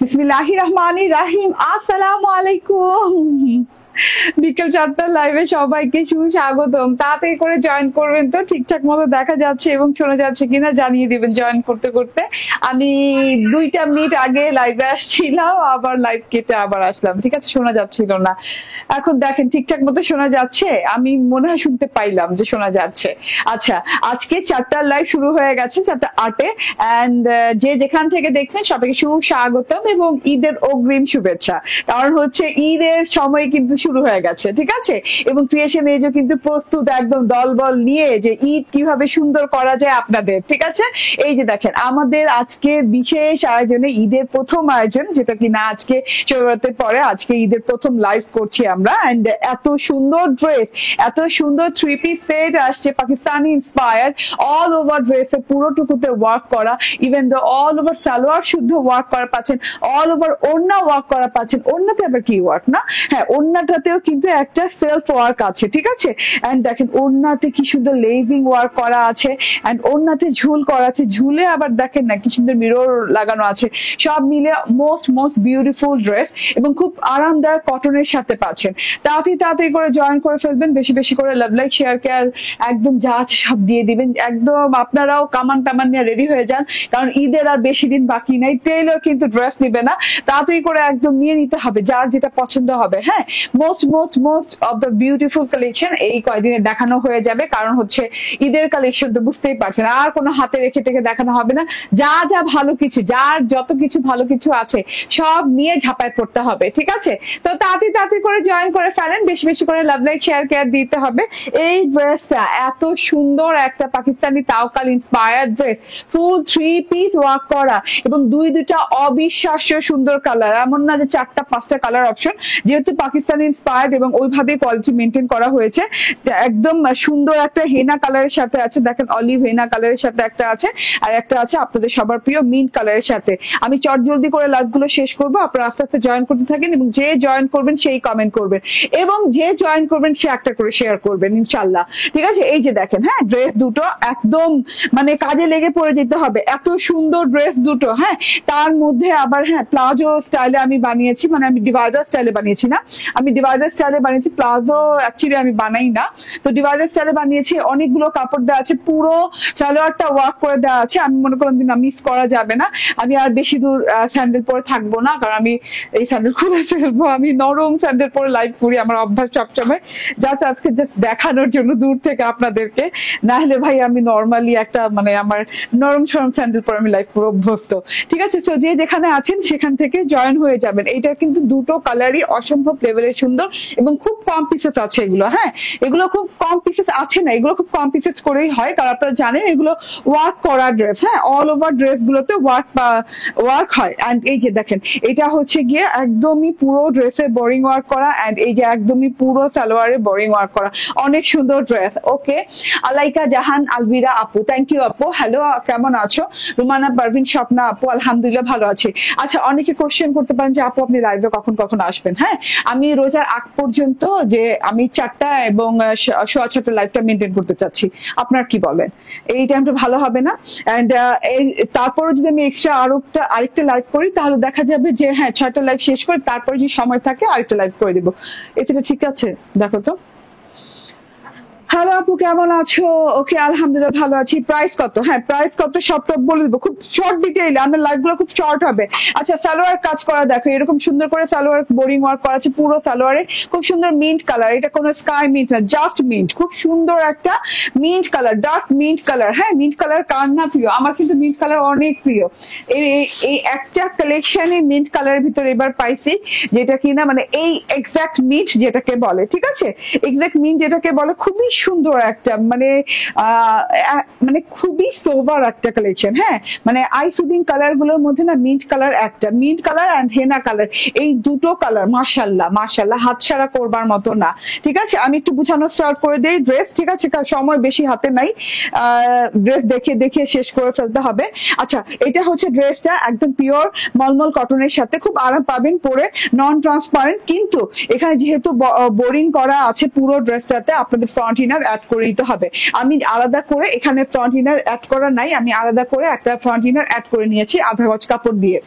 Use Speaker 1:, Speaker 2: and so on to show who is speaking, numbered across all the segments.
Speaker 1: বিসমিল্লাহির রহমানির রহিম। আসসালামু আলাইকুম। বিকেল 4টার লাইভে সবাইকে সুস্বাগতম। তাড়াতাড়ি করে জয়েন করবেন তো, ঠিকঠাক মতো দেখা যাচ্ছে এবং শোনা যাচ্ছে কিনা জানিয়ে দিবেন জয়েন করতে করতে। আমি 2টা মিনিট আগে লাইভে আসছিলাম, আবার লাইভ কেটে আবার আসলাম। ঠিক আছে, শোনা যাচ্ছিল না। এখন দেখেন ঠিকঠাক মতো শোনা যাচ্ছে, আমি মনে হয় শুনতে পাইলাম যে শোনা যাচ্ছে। আচ্ছা, আজকে 4টার লাইভ শুরু হয়ে গেছে, 4:08 এন্ড যে যেখান থেকে দেখছেন সবাইকে সুস্বাগতম এবং ঈদের অগ্রিম শুভেচ্ছা। কারণ হচ্ছে ঈদের সময় কিন্তু শুরু হয়ে গেছে, ঠিক আছে, এবং ক্রিয়েশন এজও কিন্তু প্রস্তুত একদম দলবল নিয়ে যে ঈদ কিভাবে সুন্দর করা যায় আপনাদের। ঠিক আছে, এই যে দেখেন আমাদের আজকে বিশেষ আয়োজনে ঈদের প্রথম আয়োজন, যেটা কিনা আজকে শোভাযাত্রার পরে আজকে ঈদের প্রথম লাইভ করছি আমরা। এন্ড এত সুন্দর ড্রেস, এত সুন্দর 3 পিস সেট আসছে পাকিস্তানি ইন্সপায়ার্ড, অল ওভার ড্রেসে পুরোটুকুতে ওয়ার্ক করা, even the all over salwar শুদ্ধ ওয়ার্ক করা পাচ্ছেন, অল ওভার ওড়না ওয়ার্ক করা পাচ্ছেন। ওড়নাতে আবার কি ওয়ার্ক না, হ্যাঁ ওড়নাটাতেও কিন্তু একটা সেলফ ওয়ার্ক আছে, ঠিক আছে। এন্ড দেখেন ওড়নাতে কি সুন্দর লেজিং ওয়ার্ক করা আছে, এন্ড ওড়নাতে ঝুল করা আছে, ঝুলে আবার দেখেন না কি সুন্দর মিরর লাগানো আছে। সব মিলে মোস্ট বিউটিফুল ড্রেস এবং খুব আরামদায়ক কটনের সাথে পাচ্ছেন। তাড়াতাড়ি করে জয়েন করে ফেলবেন, বেশি বেশি করে লাভ লাইক শেয়ার কেয়ার একদম যা আছে সব দিয়ে দিবেন। একদম আপনারাও কামান টামান নিয়ে রেডি হয়ে যান, কারণ ঈদের আর বেশি দিন বাকি নাই। টেইলর কিন্তু ড্রেস নিবে না, তাড়াতাড়ি করে একদম নিয়ে নিতে হবে যার যেটা পছন্দ হবে। হ্যাঁ, most of the beautiful collection এই কয়দিনে দেখানো হয়ে যাবে, কারণ হচ্ছে ঈদের কালেকশন তো বুঝতেই পারছেন, আর কোনো হাতে রেখে টেখে দেখানো হবে না। যা যা ভালো কিছু, যার যত কিছু ভালো কিছু আছে সব নিয়ে ঝাঁপায় পড়তে হবে, ঠিক আছে। তো তাড়াতাড়ি করে জয়েন করে ফেলেন, বেশি বেশি করে লাভ লাইক শেয়ার কেয়ার দিতে হবে। এই ড্রেসটা এত সুন্দর একটা পাকিস্তানি তাওকাল ইন্সপায়ার্ড ড্রেস, ফুল 3 পিস ওয়ার্ক করা এবং দুইটা অবিশ্বাস্য সুন্দর কালার। এমন না যে 4টা-5টা কালার অপশন, যেহেতু পাকিস্তানি ইন্সপায়ার্ড এবং ওইভাবে কোয়ালিটি মেনটেন করা হয়েছে। একদম সুন্দর একটা হেনা কালারের সাথে আছে, দেখেন অলিভ হেনা কালারের সাথে একটা আছে, আর একটা আছে আপনাদের সবার প্রিয় মিন্ট কালারের সাথে। আমি চটজলদি করে লাইভ গুলো শেষ করবো, আপনারা আস্তে আস্তে জয়েন করতে থাকেন এবং যে জয়েন করবেন সেই কমেন্ট করবেন এবং যে জয়েন করবেন সে একটা করে শেয়ার করবেন ইনশাল্লাহ, ঠিক আছে। এই যে দেখেন, হ্যাঁ ড্রেস দুটো একদম মানে কাজে লেগে পড়ে যেতে হবে, এত সুন্দর ড্রেস দুটো। হ্যাঁ, তার মধ্যে আবার হ্যাঁ প্লাজো স্টাইলে আমি বানিয়েছি, মানে আমি ডিভাইডার স্টাইলে বানিয়েছি না, আমি ডিভাইডার স্টাইলে বানিয়েছি, প্লাজো অ্যাকচুয়ালি আমি বানাই না। তো ডিভাইডার স্টাইলে বানিয়েছি, অনেকগুলো কাপড় দেওয়া আছে, পুরো সালোয়ারটা ওয়ার্ক করে দেওয়া আছে। আমি মনে করলাম যে না, মিস করা যাবে না, আমি আর বেশি দূর স্যান্ডেল পরে থাকবো না, কারণ আমি এই স্যান্ডেল খুলে ফেলবো। আমি নরম স্যান্ডেল পরে লাইভ করি, আমার অভ্যাস সবসময়। জাস্ট আজকে জাস্ট দেখানোর জন্য দূর থেকে আপনাদেরকে, না হলে ভাই আমি নর্মালি একটা মানে আমার নরম সরম স্যান্ডেল পরে আমি লাইভ করে অভ্যস্ত, ঠিক আছে। তো যে যেখানে আছেন সেখান থেকে জয়েন হয়ে যাবেন। এটা কিন্তু দুটো কালারই অসম্ভব লেভেলের সুন্দর এবং খুব কম পিসেস আছে এগুলো। হ্যাঁ, এগুলো খুব কম পিসেস আছে না, এগুলো খুব কম পিসেস করেই হয়, কারণ আপনারা জানেন এগুলো ওয়ার্ক করা ড্রেস। হ্যাঁ, অল ওভার ড্রেস গুলোতে ওয়ার্ক হয়। এন্ড এই যে দেখেন, এটা হচ্ছে গিয়ে একদমই পুরো ড্রেসে বোরিং ওয়ার্ক করা, এন্ড এই যে একদমই পুরো সালোয়ারে বোরিং ওয়ার্ক করা, অনেক সুন্দর ড্রেস। ওকে, আলাইকা জাহান আলবিরা আপু, থ্যাংক ইউ আপু। হ্যালো, কেমন আছো? রুমানা পারভিন, স্বপ্না আপু, আলহামদুলিল্লাহ ভালো আছি। আচ্ছা, অনেকে কোশ্চেন করতে পারেন যে আপু আপনি লাইভে কখন আসবেন। হ্যাঁ, আমি রোজার আগ পর্যন্ত যে আমি 4টা এবং 6:30 লাইভটা মেনটেন করতে চাচ্ছি, আপনার কি বলেন? এই টাইমটা ভালো হবে না? এন্ড তারপরে যদি আমি এক্সট্রা আরেকটা লাইভ করি, তাহলে দেখা যাবে যে হ্যাঁ 6টা লাইভ শেষ করে তারপরে যদি সময় থাকে আরেকটা লাইভ করে দিব। এটা ঠিক আছে? দেখো তো। হ্যালো আপু, কেমন আছো? ওকে, আলহামদুলিল্লাহ ভালো আছি। প্রাইস কত? হ্যাঁ, প্রাইস কত সবটা বলে দেবো, খুব শর্ট ডিটেইল, আমার লাইভ গুলো খুব শর্ট হবে। আচ্ছা, সালোয়ার কাজ করা দেখো, এরকম সুন্দর করে সালোয়ার বোরিং ওয়ার্ক করা আছে পুরো সালোয়ারে, খুব সুন্দর মিন্ট কালার। এটা কোনো স্কাই মিন্ট না, জাস্ট মিন্ট, খুব সুন্দর একটা mint colour, dark mint colour. হ্যাঁ, মিন্ট কালার কার না প্রিয়? আমার কিন্তু মিন্ট কালার অনেক প্রিয়। এই একটা কালেকশনে মিন্ট কালারের ভিতরে এবার পাইছি, যেটা কিনা মানে এই এক্সাক্ট মিন্ট যেটাকে বলে, ঠিক আছে, এক্সাক্ট মিন্ট যেটাকে বলে, খুবই সুন্দর একটা মানে খুবই সোভার একটা কালেকশন। হ্যাঁ, মানে আই সুদিং কালার গুলোর মধ্যে না মিন্ট কালার একটা, mint colour and henna colour, এই দুটো কালার মাশাআল্লাহ হাতছাড়া করবার মতো না, ঠিক আছে। আমি একটু বুঝানো স্টার্ট করে দেই ড্রেস, ঠিক আছে, সময় বেশি হাতে নাই, ড্রেস দেখে শেষ করে ফেলতে হবে। আচ্ছা, এটা হচ্ছে ড্রেসটা একদম পিওর মলমল কটনের সাথে, খুব আরাম পাবেন পরে, নন ট্রান্সপারেন্ট, কিন্তু এখানে যেহেতু বোরিং করা আছে পুরো ড্রেসটাতে, আপনাদের ফ্রন্ট ইনার অ্যাড করে দিতে হবে। আমি আলাদা করে এখানে ফ্রন্ট ইনার অ্যাড করা নাই, আমি আলাদা করে একটা ফ্রন্ট ইনার অ্যাড করে নিয়েছি আধা গজ কাপড় দিয়ে।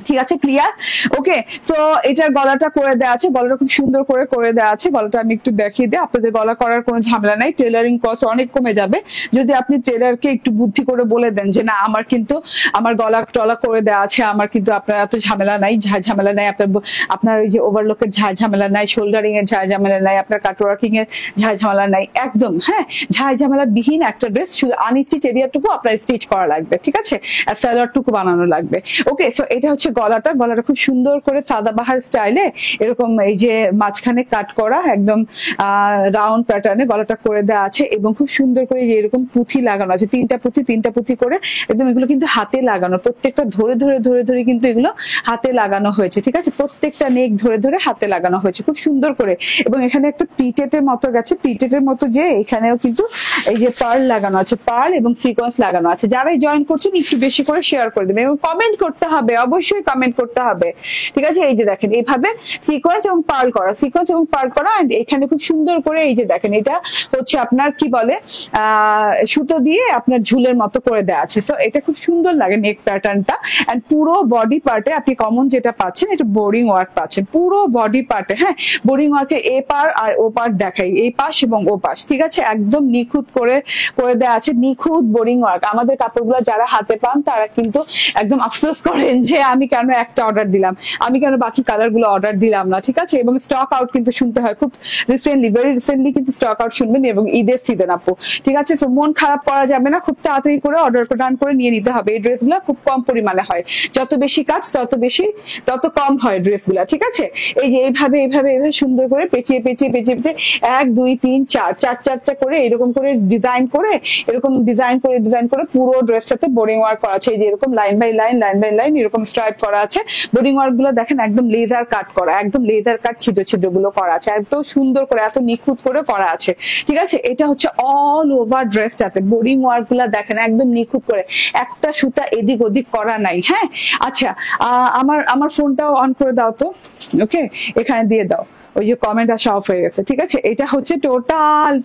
Speaker 1: ঠিক আছে, ক্লিয়ার? ওকে, তো এটার গলাটা করে দেওয়া আছে, গলাটা খুব সুন্দর করে করে দেওয়া আছে। গলাটা আমি একটু দেখিয়ে দিই, আপনাদের গলা করার কোনো ঝামেলা নাই, টেলারিং কস্ট অনেক কমে যাবে যদি আপনি টেলারকে একটু বুদ্ধি করে বলে দেন যে না আমার কিন্তু আমার গলা টলা করে দেওয়া আছে, আমার কিন্তু আপনার এত ঝামেলা নাই, ঝামেলা নাই, আপনার ওই যে ওভারলকের ঝামেলা নাই, শোল্ডারিং এর ঝামেলা নাই, আপনার কাটওয়ার্কিং এর ঝামেলা নাই, একদম হ্যাঁ ঝামেলা বিহীন একটা ড্রেস, শুধু আনস্টিচ এরিয়াটুকু আপনার স্টিচ করা লাগবে, ঠিক আছে, আর সালোয়ারটুকু বানানো লাগবে। ওকে, সো এটা হচ্ছে গলাটা খুব সুন্দর করে সাদাবাহার স্টাইলে এরকম এই যে মাঝখানে কাট করা একদম রাউন্ড প্যাটার্নে গলাটা করে দেওয়া আছে, এবং খুব সুন্দর করে এরকম পুঁথি লাগানো আছে, তিনটা পুঁথি করে একদম, এগুলো কিন্তু হাতে লাগানো, প্রত্যেকটা ধরে ধরে ধরে ধরে কিন্তু এগুলো হাতে লাগানো হয়েছে, ঠিক আছে, প্রত্যেকটা নেক ধরে ধরে হাতে লাগানো হয়েছে খুব সুন্দর করে। এবং এখানে একটা প্লিটেটের মতো গেছে, প্লিটেটের মতো যে এখানেও কিন্তু এই যে পার্ল লাগানো আছে, পার্ল এবং সিকোয়েন্স লাগানো আছে। যারাই জয়েন করছেন একটু বেশি করে শেয়ার করে দেবেন এবং কমেন্ট করতে হবে, অবশ্যই কমেন্ট করতে হবে, ঠিক আছে। এই যে দেখেন এইভাবে সিকোয়েন্স এবং পার্ল করা, সিকোয়েন্স এবং পার্ল করা, এন্ড এখানে খুব সুন্দর করে এই যে দেখেন এটা হচ্ছে আপনার কি বলে সুতো দিয়ে আপনার ঝুলের মতো করে দেওয়া আছে। সো এটা খুব সুন্দর লাগে নেক প্যাটার্নটা, এন্ড পুরো বডি পার্টে আপনি কমন যেটা পাচ্ছেন এটা বোরিং ওয়ার্ক পাচ্ছেন পুরো বডি পার্টে। হ্যাঁ, বোরিং ওয়ার্কে এ পার আর ও পার দেখাই, এই পাশ এবং ও পাশ, ঠিক আছে, একদম নিখুঁত করে করে দেওয়া আছে, নিখুঁত বোরিং ওয়ার্ক। আমাদের কাপড়গুলো যারা হাতে পান তারা কিন্তু একদম আফসোস করেন যে আমি কেন একটা অর্ডার দিলাম, আমি কেন বাকি কালার গুলো অর্ডার দিলাম না, ঠিক আছে। এবং স্টক আউট কিন্তু শুনতে হয় খুব রিসেন্টলি, ভেরি রিসেন্টলি কিন্তু স্টক আউট শুনবেন, এবং ঈদের সিজন আপু, ঠিক আছে। সো মন খারাপ করা যাবে না, খুব তাড়াতাড়ি করে অর্ডার ডান করে নিয়ে নিতে হবে। এই ড্রেসগুলো খুব কম পরিমাণে হয়, যত বেশি কাজ তত কম হয় ড্রেসগুলো, ঠিক আছে। এই যে এইভাবে এইভাবে এইভাবে সুন্দর করে পেঁচিয়ে পেঁচিয়ে পেঁচিয়ে পেঁচিয়ে 1 2 3 4 চারটা করে এরকম করে ডিজাইন করে এরকম ডিজাইন করে পুরো ড্রেসটাতে বোরিং ওয়ার্ক করা আছে। এই যে এরকম লাইন বাই লাইন এরকম স্ট্রাইপ করা আছে। বোরিং ওয়ার্ক গুলো দেখেন একদম লেজার কাট করা, একদম লেজার কাট ছিদ্র গুলো করা আছে, এত সুন্দর করে এত নিখুঁত করে করা আছে, ঠিক আছে। এটা হচ্ছে অল ওভার ড্রেসটাতে বোরিং ওয়ার্ক গুলা দেখেন একদম নিখুঁত করে, একটা সুতা এদিক ওদিক করা নাই। হ্যাঁ, আচ্ছা, আমার ফোনটাও অন করে দাও তো, ওকে, এখানে দিয়ে দাও, ওই যে কমেন্ট আসা অফ হয়ে গেছে, ঠিক আছে। এটা হচ্ছে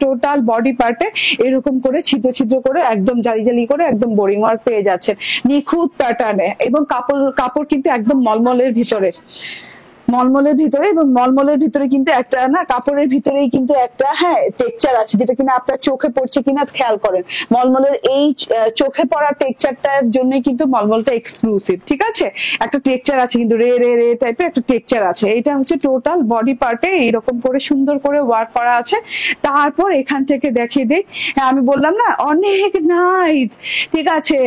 Speaker 1: টোটাল বডি পার্টে এরকম করে ছিদ্র করে একদম জালি করে একদম বোরিং ওয়ার্ক পেয়ে যাচ্ছেন নিখুঁত প্যাটার্নে, এবং কাপড় কিন্তু একদম মলমলের ভিতরে, এবং মলমলের ভিতরে কিন্তু একটা না, কাপড়ের ভিতরেই কিন্তু একটা হ্যাঁ টেক্সচার আছে, যেটা কিনা আপনার চোখে পড়ছে কিনা খেয়াল করেন। মলমলের এই চোখে পড়া টেক্সচারটার জন্যই কিন্তু মলমলটা এক্সক্লুসিভ, ঠিক আছে। একটা টেক্সচার আছে কিন্তু রে টাইপের একটা টেক্সচার আছে। এটা হচ্ছে টোটাল বডি পার্টে এইরকম করে সুন্দর করে ওয়ার্ক করা আছে। তারপর এখান থেকে দেখিয়ে দিই, হ্যাঁ আমি বললাম না অনেক নাইস, ঠিক আছে,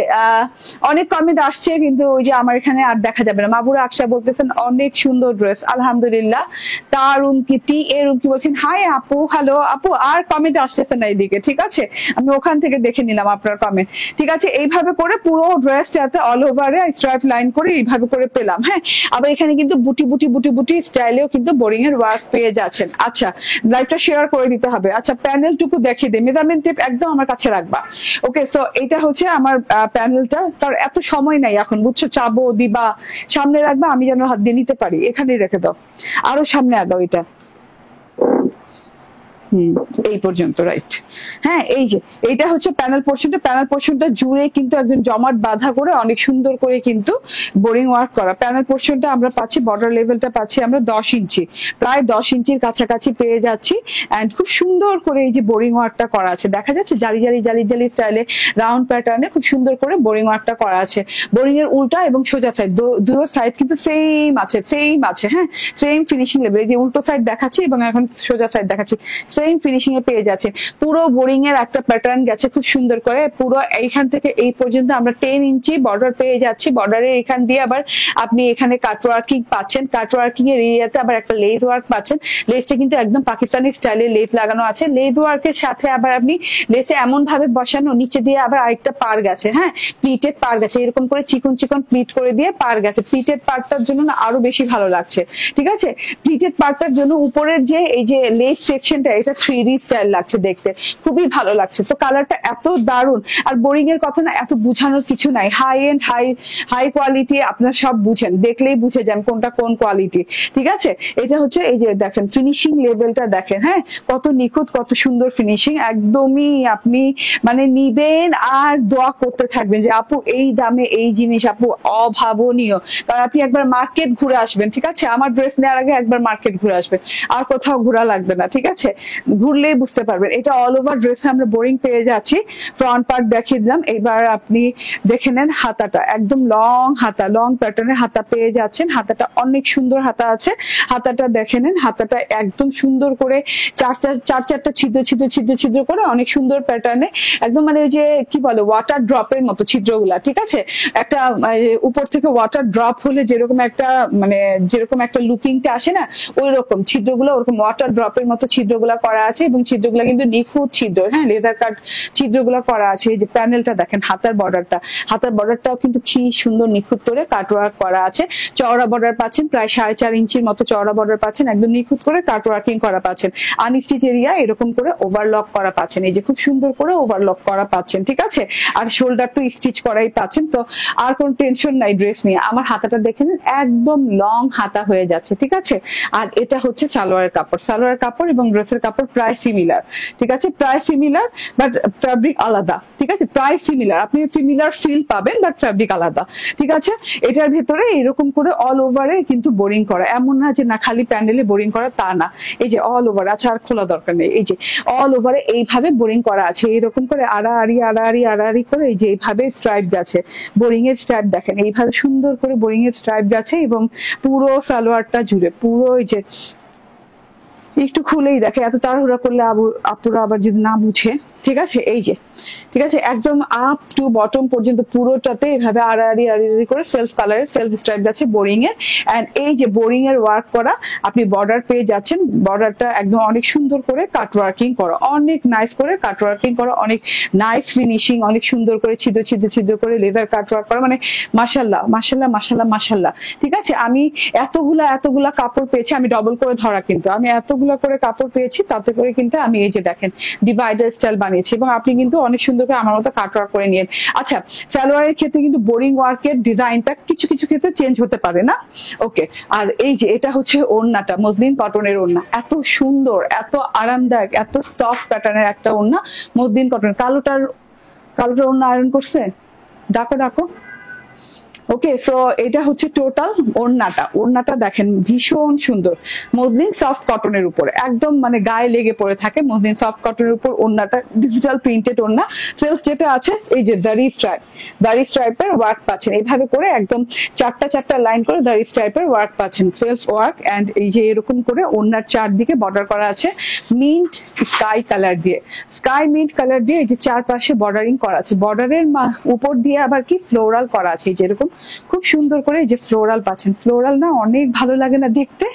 Speaker 1: অনেক কমেন্ট আসছে কিন্তু ওই যে আমার এখানে আর দেখা যাবে না। মাবুরা আকশা বলতেছেন অনেক সুন্দর ড্রেস, আলহামদুলিল্লাহ। তার রুম কি টি এ রুম কি বলছেন, হাই আপু, হ্যালো আপু, আর কমেন্ট আসতেছে না এইদিকে, ঠিক আছে, আমি ওখান থেকে দেখে নিলাম আপনার কমেন্ট, ঠিক আছে। এইভাবে করে পুরো ড্রেসটাতে অল ওভারে স্ট্রাইপ লাইন করে এইভাবে করে পেলাম। হ্যাঁ, আবার এখানে কিন্তু বুটি স্টাইলেও কিন্তু বোরিং এর ওয়ার্ক পেয়ে যাচ্ছেন। আচ্ছা, লাইভটা শেয়ার করে দিতে হবে। আচ্ছা, প্যানেলটুকু দেখিয়ে দিই, মেজারমেন্ট টেপ একদম আমার কাছে রাখবা। ওকে, সো এটা হচ্ছে আমার প্যানেলটা, তার এত সময় নাই এখন, বুঝছো, চাবো দিবা, সামনে রাখবা, আমি যেন হাত দিয়ে নিতে পারি, এখানে রেখে দাও, আরো সামনে আগাও এটা, এই পর্যন্ত, রাইট। হ্যাঁ, এই যে এইটা হচ্ছে প্যানেল পোর্শনটা জুড়ে কিন্তু একদম জমাট বাঁধা করে অনেক সুন্দর করে কিন্তু বোরিং ওয়ার্ক করা। প্যানেল পোর্শনটা আমরা পাচ্ছি, বর্ডার লেভেলটা পাচ্ছি আমরা 10 ইঞ্চি, প্রায় 10 ইঞ্চির কাছাকাছি পেয়ে যাচ্ছি, এন্ড খুব সুন্দর করে এই যে বোরিং ওয়ার্কটা করা আছে, দেখা যাচ্ছে জালি স্টাইলে রাউন্ড প্যাটার্নে খুব সুন্দর করে বোরিং ওয়ার্কটা করা আছে। বোরিং এর উল্টা এবং সোজা সাইড দুটো সাইড কিন্তু সেম আছে, হ্যাঁ, সেম ফিনিশিং লেভেল। এই যে উল্টো সাইড দেখাচ্ছি এবং এখন সোজা সাইড দেখাচ্ছি, সেম ফিনিশিং এ পেয়ে যাচ্ছে। পুরো বোরিং এর একটা প্যাটার্ন গেছে খুব সুন্দর করে, পুরো এইখান থেকে এই পর্যন্ত আমরা 10 ইঞ্চি বর্ডার পেয়ে যাচ্ছি। বর্ডারের এখান দিয়ে আবার আপনি এখানে কাটওয়ার্কিং পাচ্ছেন, কাটওয়ার্কিং এর এরিয়াতে আবার একটা লেস ওয়ার্ক পাচ্ছেন। লেসটা কিন্তু একদম পাকিস্তানি স্টাইলে লেস লাগানো আছে। লেস ওয়ার্কের সাথে আবার আপনি লেসে এমন ভাবে বসানো, নিচে দিয়ে আবার আরেকটা পার গেছে, হ্যাঁ, প্লিটেড পার গেছে, এরকম করে চিকন প্লিট করে দিয়ে পার গেছে। প্লিটেড পার্টটার জন্য না আরো বেশি ভালো লাগছে, ঠিক আছে। প্লিটেড পার্টটার জন্য উপরের যে এই যে লেস সেকশনটা, এই এটা 3D স্টাইল লাগছে দেখতে, খুবই ভালো লাগছে। তো কালারটা এত দারুণ, আর বোরিং এর কথা না এত বুঝানোর কিছু নাই, হাই এন্ড হাই কোয়ালিটি আপনারা সব বুঝেন, দেখলেই বুঝে যান কোনটা কোন কোয়ালিটি। ঠিক আছে, এটা হচ্ছে এই যে দেখেন ফিনিশিং লেভেলটা দেখেন, হ্যাঁ কত নিখুঁত, কত সুন্দর ফিনিশিং, একদমই আপনি মানে নিবেন আর দোয়া করতে থাকবেন যে আপু এই দামে এই জিনিস আপু অভাবনীয়। কারণ আপনি একবার মার্কেট ঘুরে আসবেন, ঠিক আছে, আমার ড্রেস নেওয়ার আগে একবার মার্কেট ঘুরে আসবেন, আর কোথাও ঘোরা লাগবে না, ঠিক আছে, ঘুরলেই বুঝতে পারবেন। এটা অল ওভার ড্রেসে আমরা বোরিং পেয়ে যাচ্ছি। ফ্রন্ট পার্ট দেখিয়ে দিলাম, এবার আপনি দেখে নেন হাতাটা, একদম লং হাতা, লং প্যাটার্নের হাতা পেয়ে যাচ্ছেন। হাতাটা অনেক সুন্দর হাতা আছে, হাতাটা দেখে নেন, হাতাটা একদম সুন্দর করে চারটা ছিদ্র ছিদ্র ছিদ্র ছিদ্র করে অনেক সুন্দর প্যাটার্নে, একদম মানে ওই যে কি বলে ওয়াটার ড্রপের মতো ছিদ্রগুলা, ঠিক আছে, একটা উপর থেকে ওয়াটার ড্রপ হলে যেরকম একটা মানে যেরকম একটা লুকিংটা আসে না, ওই রকম ছিদ্রগুলো ওরকম ওয়াটার ড্রপের মতো ছিদ্রগুলা করা আছে, এবং ছিদ্রগুলা কিন্তু নিখুঁত ছিদ্র, হ্যাঁ লেদার কাট ছিদ্রগুলা করা আছে। এই যে প্যানেলটা দেখেন, হাতার বর্ডারটাও কিন্তু কি সুন্দর নিখুঁত করে কাটওয়ার্ক করা আছে। চওড়া বর্ডার পাচ্ছেন, প্রায় 4.5 ইঞ্চির মতো চওড়া বর্ডার পাচ্ছেন, একদম নিখুঁত করে কাটওয়ার্কিং করা পাচ্ছেন। আনস্টিচ এরিয়া এরকম করে ওভারলক করা পাচ্ছেন, এই যে খুব সুন্দর করে ওভারলক করা পাচ্ছেন, ঠিক আছে, আর শোল্ডার তো স্টিচ করাই পাচ্ছেন। তো আর কোন টেনশন নাই ড্রেস নিয়ে। আমার হাতাটা দেখে নিন, একদম লং হাতা হয়ে যাচ্ছে, ঠিক আছে। আর এটা হচ্ছে সালোয়ারের কাপড় এবং ড্রেসের কাপড় প্রায় সিমিলার, ঠিক আছে, প্রায় সিমিলার বাট ফ্যাব্রিক আলাদা, ঠিক আছে, প্রায় সিমিলার, আপনি সিমিলার ফিল পাবেন বাট ফ্যাব্রিক আলাদা, ঠিক আছে। এটার ভেতরে এরকম করে অল ওভারে কিন্তু বোরিং করা, এমন না যে না খালি প্যান্ডেলে বোরিং করা, তা না, এই যে অল ওভার, আচ্ছা আর খোলা দরকার নেই, এই যে অল ওভারে এইভাবে বোরিং করা আছে, এরকম করে আড়াআড়ি করে এই যে এইভাবে স্ট্রাইপ গেছে, বোরিং এর স্ট্রাইপ দেখেন, এইভাবে সুন্দর করে বোরিং এর স্ট্রাইপ গেছে, এবং পুরো সালোয়ারটা জুড়ে পুরো এই যে একটু খুলেই দেখে, এত তাড়াহুড়া করলে আপুরা আবার যদি না বুঝে, ঠিক আছে, এই যে ঠিক আছে, একদম আপ টু বটম পর্যন্ত পুরোটাতে এভাবে আড়াআড়ি করে সেলফ কালারের সেলফ স্ট্রাইপ যাচ্ছে বোরিং এর। এন্ড এই যে বোরিং এর ওয়ার্ক করা, আপনি বর্ডার পেয়ে যাচ্ছেন, বর্ডারটা একদম অনেক সুন্দর করে কাট ওয়ার্কিং করা, অনেক নাইস করে কাট ওয়ার্কিং করা, অনেক নাইস ফিনিশিং, অনেক সুন্দর করে ছিদ্র করে লেদার কাট ওয়ার্ক করা, মানে মাশাআল্লাহ মাশাআল্লাহ মাশাআল্লাহ মাশাআল্লাহ, ঠিক আছে। আমি এতগুলা কাপড় পেয়েছি, আমি ডবল করে ধরা, কিন্তু আমি এতগুলা করে কাপড় পেয়েছি, তাতে করে কিন্তু আমি এই যে দেখেন ডিভাইডার স্টাইল বানিয়েছি, এবং আপনি কিন্তু অনেক সুন্দর করে আমার মতো কাট ওয়ার্ক করে নিয়েন। আচ্ছা, সালোয়ারের ক্ষেত্রে কিন্তু বোরিং ওয়ার্কের ডিজাইনটা কিছু ক্ষেত্রে চেঞ্জ হতে পারে না, ওকে। আর এই যে এটা হচ্ছে ওড়নাটা, মসলিন কটনের ওড়না, এত সুন্দর, এত আরামদায়ক, এত সফট প্যাটার্নের একটা ওড়না, মসলিন কটনের। কালোটার ওড়না আয়রন করছে, ডাকো। ওকে, সো এটা হচ্ছে টোটাল ওড়নাটা দেখেন ভীষণ সুন্দর, মসলিন সফট কটনের উপরে, একদম মানে গায়ে লেগে পড়ে থাকে, মসলিন সফট কটনের উপর ওড়নাটা, ডিজিটাল প্রিন্টেড ওড়না। সেলফ যেটা আছে এই যে দাড়ি স্ট্রাইপের ওয়ার্ক পাচ্ছেন, এইভাবে করে একদম চারটা লাইন করে দাড়ি স্ট্রাইপের ওয়ার্ক পাচ্ছেন, সেলফ ওয়ার্ক। এন্ড এই যে এরকম করে ওড়নার চারদিকে বর্ডার করা আছে মিন্ট স্কাই কালার দিয়ে, এই যে চারপাশে বর্ডারিং করা আছে, বর্ডারের উপর দিয়ে আবার কি ফ্লোরাল করা আছে, এই যে এরকম খুব সুন্দর করে যে ফ্লোরাল পাচ্ছেন। ফ্লোরাল না অনেক ভালো লাগে না দেখতে,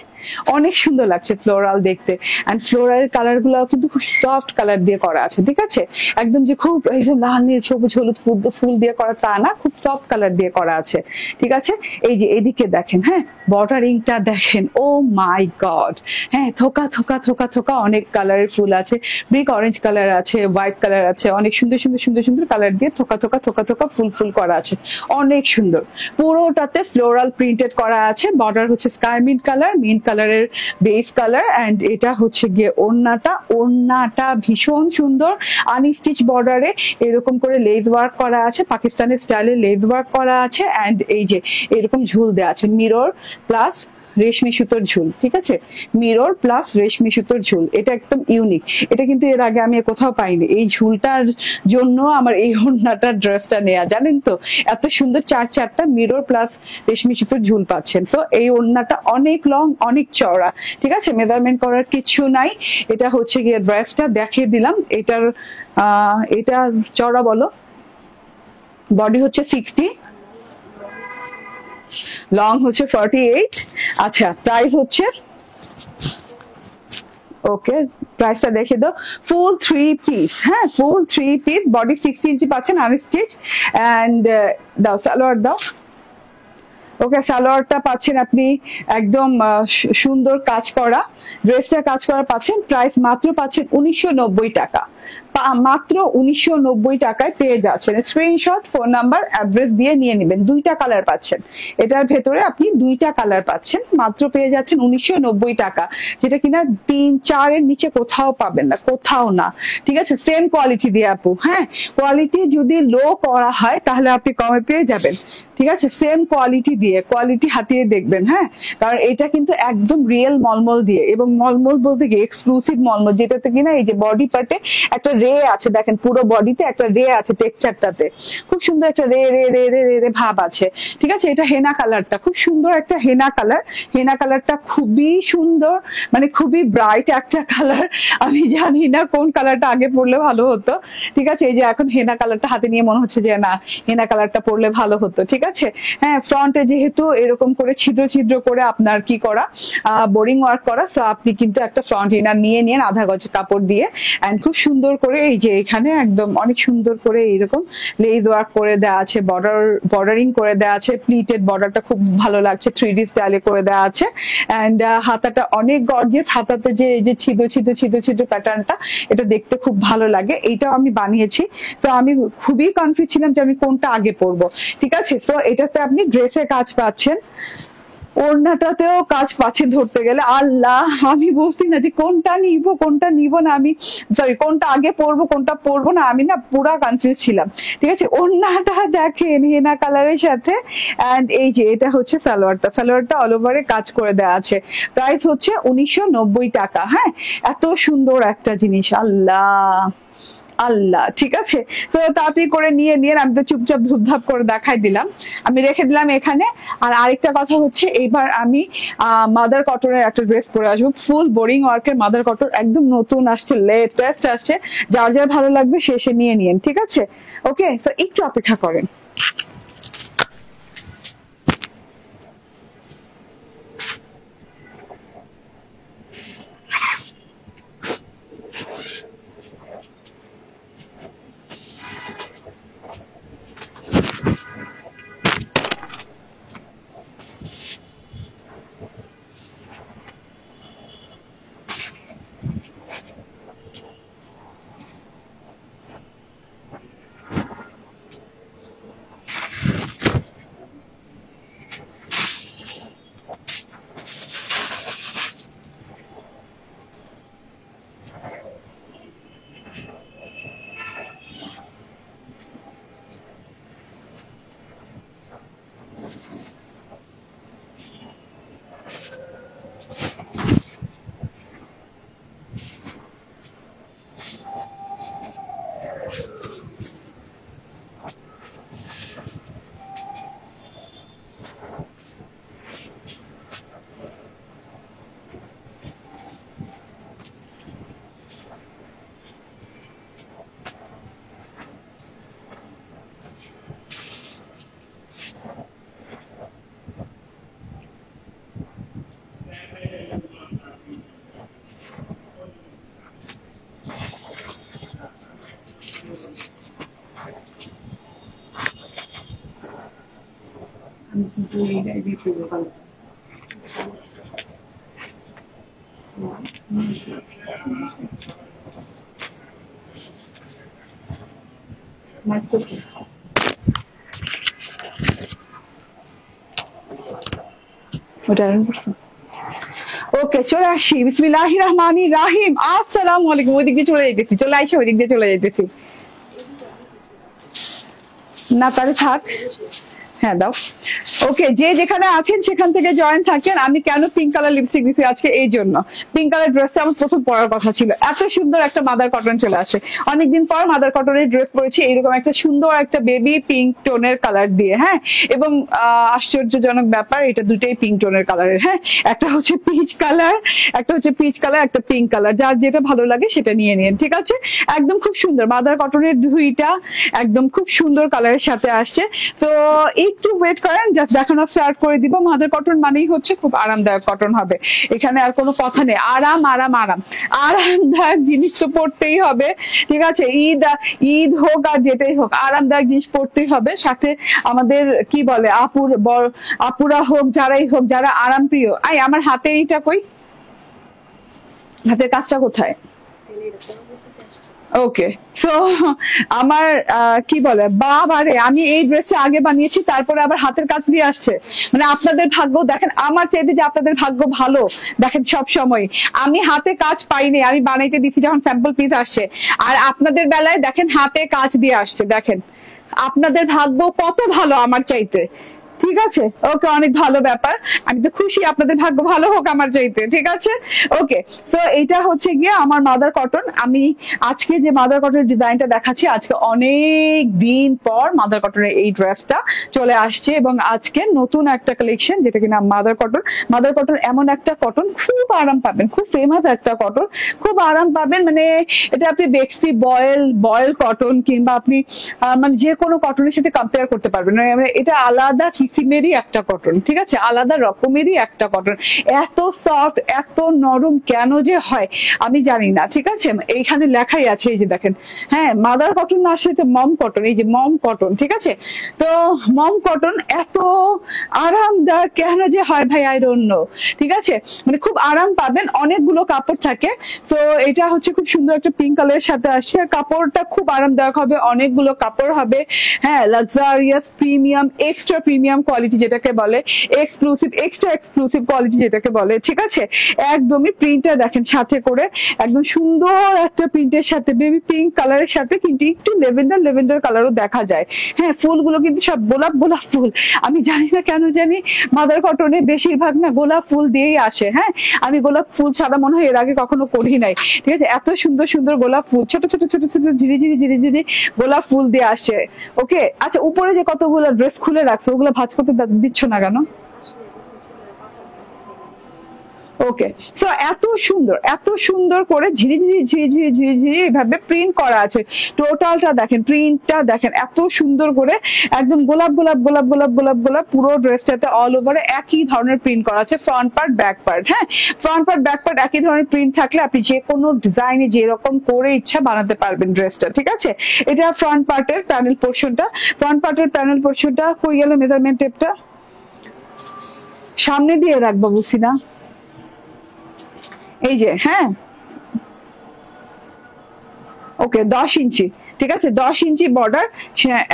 Speaker 1: অনেক সুন্দর লাগছে ফ্লোরাল দেখতে। এন্ড ফ্লোরাল কালার গুলাও কিন্তু খুব সফট কালার দিয়ে করা আছে, ঠিক আছে, একদম যে খুব এই যে লাল নীল সবুজ হলুদ ফুল দিয়ে করা তা না, খুব সফট কালার দিয়ে করা আছে, ঠিক আছে। এই যে এদিকে দেখেন, হ্যাঁ বর্ডারিংটা দেখেন, ও মাই গড, হ্যাঁ থোকা অনেক কালারের ফুল আছে, ব্রিক অরেঞ্জ কালার আছে, হোয়াইট কালার আছে, অনেক সুন্দর কালার দিয়ে থোকা ফুল করা আছে, অনেক সুন্দর। পুরোটাতে ফ্লোরাল প্রিন্টেড করা আছে, বর্ডার হচ্ছে স্কাই মিন্ট কালারের বেস কালার। এন্ড এটা হচ্ছে গিয়ে ওড়নাটা ভীষণ সুন্দর, আনস্টিচ বর্ডারে এরকম করে লেস ওয়ার্ক করা আছে, পাকিস্তানি স্টাইলে লেস ওয়ার্ক করা আছে। এন্ড এই যে এরকম ঝুল দেওয়া আছে, মিরর প্লাস রেশমি সুতোর ঝুল, ঠিক আছে, মিরর প্লাস রেশমি সুতোর ঝুল, এটা একদম ইউনিক, এটা কিন্তু এর আগে আমি কোথাও পাইনি। এই ঝুলটার জন্য আমার এই ওড়নাটার ড্রেসটা নেয়া, জানেন তো, এত সুন্দর চারটা মিরর প্লাস রেশমি সুতোর ঝুল পাচ্ছেন। তো এই ওড়নাটা অনেক লং, অনেক চওড়া, ঠিক আছে, মেজারমেন্ট করার কিছু নাই। এটা হচ্ছে গিয়ে ড্রেসটা দেখিয়ে দিলাম, এটা চওড়া বলো, বডি হচ্ছে 60, লং হচ্ছে 48। আচ্ছা, প্রাইস হচ্ছে, ওকে প্রাইসটা দেখে দাও, ফুল 3 পিস, হ্যাঁ ফুল 3 পিস, বডি 60 ইঞ্চি পাচ্ছেন আনস্টিচ। এন্ড দাও সালোয়ার দাও, ওকে, সালোয়ারটা পাচ্ছেন আপনি একদম সুন্দর কাজ করা, ড্রেসটা কাজ করা পাচ্ছেন, প্রাইস মাত্র পাচ্ছেন 1990 টাকা। মাত্র 1990 টাকায় পেয়ে যাচ্ছেন। স্ক্রিনশট, ফোন নাম্বার, অ্যাড্রেস দিয়ে নিয়ে নেবেন। দুইটা কালার পাচ্ছেন, এটার ভেতরে আপনি দুইটা কালার পাচ্ছেন, মাত্র পেয়ে যাচ্ছেন 1990 টাকা, যেটা কিনা 3-4 এর নিচে কোথাও পাবেন না, কোথাও না। ঠিক আছে, সেম কোয়ালিটি দিয়ে আপু। হ্যাঁ, কোয়ালিটি যদি লো করা হয় তাহলে আপনি কমে পেয়ে যাবেন। ঠিক আছে, সেম কোয়ালিটি দিয়ে, কোয়ালিটি হাতিয়ে দেখবেন। হ্যাঁ, কারণ এটা কিন্তু একদম রিয়েল মলমল দিয়ে, এবং মলমল বলতে কি এক্সক্লুসিভ মলমল, যেটাতে কিনা এই যে বডি পার্টে একটা রে আছে, দেখেন পুরো বডিতে একটা রে আছে, টেক্সচারটাতে খুব সুন্দর একটা রে রে রে রে রে রে ভাব আছে। ঠিক আছে, এটা হেনা কালারটা খুব সুন্দর একটা হেনা কালার। হেনা কালারটা খুবই সুন্দর, মানে খুবই ব্রাইট একটা কালার। আমি জানি না কোন কালারটা আগে পরলে ভালো হতো। ঠিক আছে, এই যে এখন হেনা কালারটা হাতে নিয়ে মনে হচ্ছে যে না, হেনা কালারটা পরলে ভালো হতো। ঠিক আছে, হ্যাঁ, ফ্রন্টে যেহেতু এরকম করে ছিদ্র ছিদ্র করে আপনার কি করা, বোরিং ওয়ার্ক করা, সো আপনি কিন্তু একটা ফ্রন্ট ইনার নিয়ে নিন আধা গজ কাপড় দিয়ে, এন্ড খুব সুন্দর করে এই যে এখানে একদম অনেক সুন্দর করে এইরকম লেজ ওয়ার্ক করে দেওয়া আছে, বর্ডারিং করে দেওয়া আছে, প্লিটেড বর্ডারটা খুব ভালো লাগছে, 3D স্টাইলে করে দেওয়া আছে, এন্ড হাতাটা অনেক গর্জিয়াস। হাতাতে যে এই যে ছিদ্র ছিদ্র ছিদ্র ছিদ্র প্যাটার্নটা, এটা দেখতে খুব ভালো লাগে। এইটাও আমি বানিয়েছি, তো আমি খুবই কনফিউজ ছিলাম যে আমি কোনটা আগে পরবো। ঠিক আছে, তো এটাতে আপনি ড্রেসে কাজ পাচ্ছেন, ওড়নাটাতেও কাজ পাচ্ছেন। ধরতে গেলে আল্লাহ, আমি বলছি না যে কোনটা নিব না, আমি সরি কোনটা আগে পরবো কোনটা পরবো না, আমি না পুরা কনফিউজ ছিলাম। ঠিক আছে, ওড়নাটা দেখেন হেনা কালারের সাথে, এন্ড এই যে এটা হচ্ছে সালোয়ারটা অল ওভারে কাজ করে দেওয়া আছে। প্রাইস হচ্ছে 1990 টাকা। হ্যাঁ, এত সুন্দর একটা জিনিস, আল্লাহ। ঠিক আছে, তো তাড়াতাড়ি করে নিয়ে আমি তো চুপচাপ ধুপধাপ করে দেখাই দিলাম, আমি রেখে দিলাম এখানে। আর আরেকটা কথা হচ্ছে, এইবার আমি মাদার কটনের একটা ড্রেস পরে আসবো, ফুল বোরিং ওয়ার্কের মাদার কটন, একদম নতুন আসছে, লেটেস্ট আসছে। যার যার ভালো লাগবে সে নিয়ে নিন। ঠিক আছে, ওকে, তো একটু অপেক্ষা করেন। ওকে, চলে আসি। বিসমিল্লাহির রহমানির রহিম। আসসালামু আলাইকুম। ওই দিক দিয়ে চলে যেতেছি, চলে আসি, ওই দিক দিয়ে চলে যেতেছি। না তাহলে থাক, হ্যাঁ দাও। ওকে, যে যেখানে আছেন সেখান থেকে জয়েন থাকেন। আমি কেন পিঙ্ক কালার লিপস্টিক দিচ্ছি আজকে, এই জন্য পিঙ্ক কালার ড্রেসটা আমার প্রথম পরার কথা ছিল। এত সুন্দর একটা মাদার কটন চলে আসে, অনেকদিন পর মাদার কটনের ড্রেস পরেছি, এইরকম একটা সুন্দর একটা বেবি পিঙ্ক টোনের কালার দিয়ে। হ্যাঁ, এবং আশ্চর্যজনক ব্যাপার, এটা দুটোই পিঙ্ক টোনের কালারের। হ্যাঁ, একটা হচ্ছে পিচ কালার, একটা পিঙ্ক কালার, যার যেটা ভালো লাগে সেটা নিয়ে নিন। ঠিক আছে, একদম খুব সুন্দর মাদার কটনের দুইটা একদম খুব সুন্দর কালারের সাথে আসছে। তো এই একটু ওয়েট করেন, জাস্ট দেখানো স্টার্ট করে দিব। মাদার কটন মানেই হচ্ছে খুব আরামদায়ক কটন হবে, এখানে আর কোনো কথা নেই। আরাম আরাম আরাম, আরামদায়ক জিনিস তো পড়তেই হবে, ঠিক আছে? ঈদ হোক আর যেটাই হোক, আরামদায়ক জিনিস পড়তেই হবে। সাথে আমাদের কি বলে আপুরা হোক, যারাই হোক, যারা আরাম প্রিয়। আমার হাতের এইটা কই, হাতের কাজটা কোথায়? ওকে, সো আমার কি বলে বাবারে, আমি এই ড্রেসটা আগে বানিয়েছি, তারপরে আবার হাতের কাজ দিয়ে আসছে। মানে আপনাদের ভাগ্য দেখেন, আমার চাইতে যে আপনাদের ভাগ্য ভালো দেখেন। সব সময় আমি হাতে কাজ পাইনি, আমি বানাইতে দিচ্ছি যখন স্যাম্পল পিস আসছে, আর আপনাদের বেলায় দেখেন হাতে কাজ দিয়ে আসছে। দেখেন আপনাদের ভাগ্য কত ভালো আমার চাইতে, ঠিক আছে? ওকে, অনেক ভালো ব্যাপার, আমি তো খুশি আপনাদের ভাগ্য ভালো হোক আমার চাইতে, ঠিক আছে? ওকে, তো এটা হচ্ছে গিয়ে আমার মাদার কটন। আমি আজকে যে মাদার কটনের ডিজাইনটা দেখাচ্ছি, আজকে অনেক দিন পর মাদার কটনের এই ড্রেসটা চলে আসছে, এবং আজকে নতুন একটা কালেকশন, যেটা কিনা মাদার কটন। মাদার কটন এমন একটা কটন, খুব আরাম পাবেন, খুব ফেমাস একটা কটন, খুব আরাম পাবেন। মানে এটা আপনি বেক্সি বয়েল কটন, কিংবা আপনি মানে যে কোনো কটনের সাথে কম্পেয়ার করতে পারবেন। মানে এটা আলাদা কিসিমেরই একটা কটন, ঠিক আছে? আলাদা রকমেরই একটা কটন। এত সফট, এত নরম কেন যে হয় আমি জানি না, ঠিক আছে? এইখানে লেখাই আছে, এই যে দেখেন, হ্যাঁ মাদার কটন না, আসলে তো মম কটন। এই যে মম কটন, ঠিক আছে? তো মম কটন এত আরামদায়ক কেন যে হয় ভাই, আই ডোন্ট নো, ঠিক আছে? মানে খুব আরাম পাবেন, অনেকগুলো কাপড় থাকে। তো এটা হচ্ছে খুব সুন্দর একটা পিঙ্ক কালারের সাথে আসছে, আর কাপড়টা খুব আরামদায়ক হবে, অনেকগুলো কাপড় হবে। হ্যাঁ, luxurious, premium, extra premium quality যেটাকে বলে, এক্সট্রা এক্সক্লুসিভ কোয়ালিটি যেটাকে বলে, ঠিক আছে? একদমই প্রিন্টটা দেখেন সাথে করে, একদম সুন্দর একটা প্রিন্টের সাথে, বেবি পিঙ্ক কালারের সাথে, কিন্তু একটু লেভেন্ডার কালারও দেখা যায়। হ্যাঁ, ফুলগুলো কিন্তু সব গোলাপ ফুল। আমি জানি না কেন জানি মাদার কটনে বেশিরভাগ না গোলাপ ফুল দিয়েই আসে। হ্যাঁ, আমি গোলাপ ফুল ছাড়া মনে হয় এর আগে কখনো করি নাই, ঠিক আছে? এত সুন্দর সুন্দর গোলাপ ফুল, ছোট ছোট ছোট ছোট ঝিরি গোলাপ ফুল দিয়ে আসে। ওকে, আচ্ছা, উপরে যে কতগুলো ড্রেস খুলে রাখছে, ওগুলো ভাঁজ করতে দিচ্ছ না কেন? ওকে, সো এত সুন্দর করে ঝিরি ভাবে প্রিন্ট করা আছে। টোটালটা দেখেন, প্রিন্টটা দেখেন, এত সুন্দর করে একদম গোলাপ পুরো ড্রেসটাতে অল ওভারে একই ধরনের প্রিন্ট করা আছে, ফ্রন্ট পার্ট ব্যাক পার্ট। হ্যাঁ, ফ্রন্ট পার্ট ব্যাক পার্ট একই ধরনের প্রিন্ট থাকলে আপনি যে কোনো ডিজাইনে যেরকম করে ইচ্ছা বানাতে পারবেন ড্রেসটা, ঠিক আছে? এটা ফ্রন্ট পার্টের প্যানেল পোর্শনটা। কই গেল মেজারমেন্ট টেপটা? সামনে দিয়ে রাখবো, বুঝছি না, এই যে। হ্যাঁ, ওকে, 10 ইঞ্চি, ঠিক আছে? 10 ইঞ্চি বর্ডার,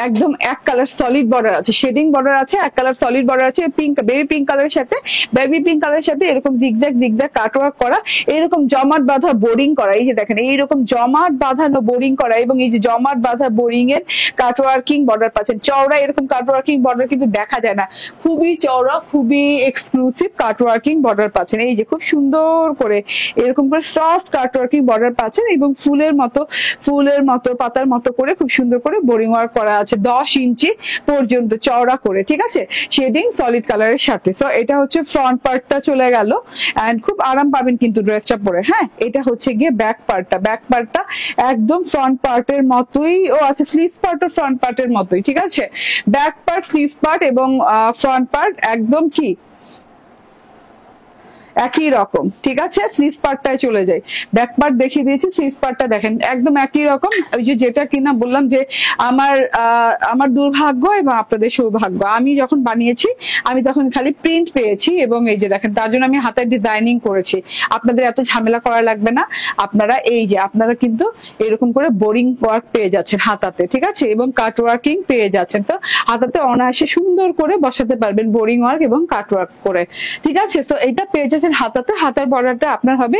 Speaker 1: একদম এক কালার সলিড বর্ডার আছে, শেডিং বর্ডার আছে, এক কালার সলিড বর্ডার আছে, বেবি পিঙ্ক কালারের সাথে এরকম জিগজ্যাগ কাটওয়ার্ক করা, এরকম জমাট বাঁধা বোরিং করা। এই যে দেখেন, এইরকম জমাট বাঁধানো বোরিং করা, এবং এই যে জমাট বাঁধা বোরিং এর কাটওয়ার্কিং বর্ডার পাচ্ছেন। চওড়া এরকম কাটওয়ার্কিং বর্ডার কিন্তু দেখা যায় না, খুবই চওড়া, খুবই এক্সক্লুসিভ কাটওয়ার্কিং বর্ডার পাচ্ছেন। এই যে খুব সুন্দর করে এরকম করে সফট কাটওয়ার্কিং বর্ডার পাচ্ছেন, এবং ফুলের মতো পাতার মতো করে খুব সুন্দর করে বোরিং ওয়ার্ক করা আছে, 10 ইঞ্চি পর্যন্ত চওড়া করে, ঠিক আছে? শেডিং সলিড কালারের সাথে। সো এটা হচ্ছে ফ্রন্ট পার্টটা চলে গেল, এন্ড খুব আরাম পাবেন কিন্তু ড্রেসটা পরে। হ্যাঁ, এটা হচ্ছে গিয়ে ব্যাক পার্টটা একদম ফ্রন্ট পার্টের মতোই। ও আচ্ছা, স্লিভস পার্টও ফ্রন্ট পার্টের মতোই, ঠিক আছে? ব্যাক পার্ট, স্লিভস পার্ট এবং ফ্রন্ট পার্ট একদম কি একই রকম, ঠিক আছে? স্লিভস পার্টটায় চলে যাই, ব্যাক পার্ট দেখিয়ে দিয়েছি, স্লিভস পার্টটা দেখেন একদম একই রকম। ওই যে যেটা কিনা বললাম যে আমার দুর্ভাগ্য এবং আপনাদের সৌভাগ্য, আমি যখন বানিয়েছি আমি তখন খালি প্রিন্ট পেয়েছি, এবং এই যে দেখেন, তার জন্য আমি হাতে ডিজাইনিং করেছি। আপনাদের এত ঝামেলা করা লাগবে না, আপনারা কিন্তু এরকম করে বোরিং ওয়ার্ক পেয়ে যাচ্ছেন হাতাতে, ঠিক আছে? এবং কাট ওয়ার্কিং পেয়ে যাচ্ছেন। তো হাতাতে অনায়াসে সুন্দর করে বসাতে পারবেন বোরিং ওয়ার্ক এবং কাট ওয়ার্ক করে, ঠিক আছে? তো এটা পেয়ে যাচ্ছেন হাতাতে। হাতার বর্ডারটা আপনার হবে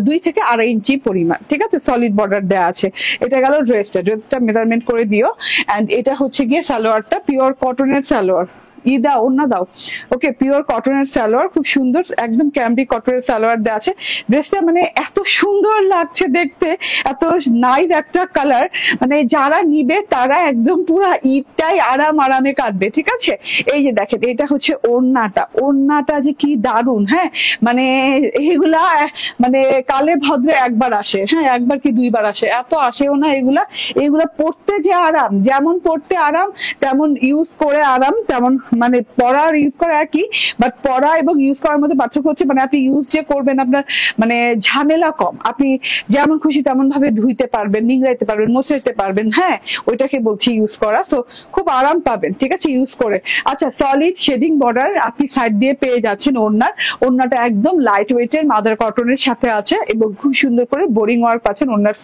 Speaker 1: 2 থেকে 2.5 ইঞ্চি পরিমাণ, ঠিক আছে? সলিড বর্ডার দেওয়া আছে। এটা গেল ড্রেসটা মেজারমেন্ট করে দিও। এন্ড এটা হচ্ছে গিয়ে সালোয়ারটা, পিওর কটনের সালোয়ার, দাও, ওড়না দাও। ওকে, পিওর কটনের সালোয়ার, খুব সুন্দর একদম ক্যাম্ব্রিক কটনের সালোয়ার দেওয়া আছে। ড্রেসটা মানে এত সুন্দর লাগছে দেখতে, এত নাইস একটা কালার, মানে যারা নিবে তারা একদম পুরো ঈদটাই আরামে কাটবে। ঠিক আছে, এই যে দেখেন এটা হচ্ছে ওড়নাটা, ওড়নাটা যে কি দারুন। হ্যাঁ, মানে এগুলা মানে কালে ভদ্রে একবার আসে, হ্যাঁ একবার কি দুইবার আসে, এত আসেও না এগুলা। এগুলা পড়তে যে আরাম, যেমন পড়তে আরাম তেমন ইউজ করে আরাম, তেমন মানে পরা আর ইউজ করা একই, বাট পরা এবং ইউজ করার মধ্যে পার্থক্য হচ্ছে মানে আপনি ইউজ যে করবেন আপনার মানে ঝামেলা কম, আপনি যেমন খুশি তেমন ভাবে ধুইতে পারবেন, নিংড়াইতে পারবেন, মোছাইতে পারবেন। হ্যাঁ, ওইটাকে বলছি ইউজ করা। সো খুব আরাম পাবেন, ঠিক আছে, ইউজ করে। আচ্ছা, সলিড শেডিং বর্ডার আপনি সাইড দিয়ে পেয়ে যাচ্ছেন। ওড়নাটা একদম লাইট ওয়েটের মাদার কটনের সাথে আছে এবং খুব সুন্দর করে বোরিং ওয়ার্ক পাচ্ছেন ওড়নার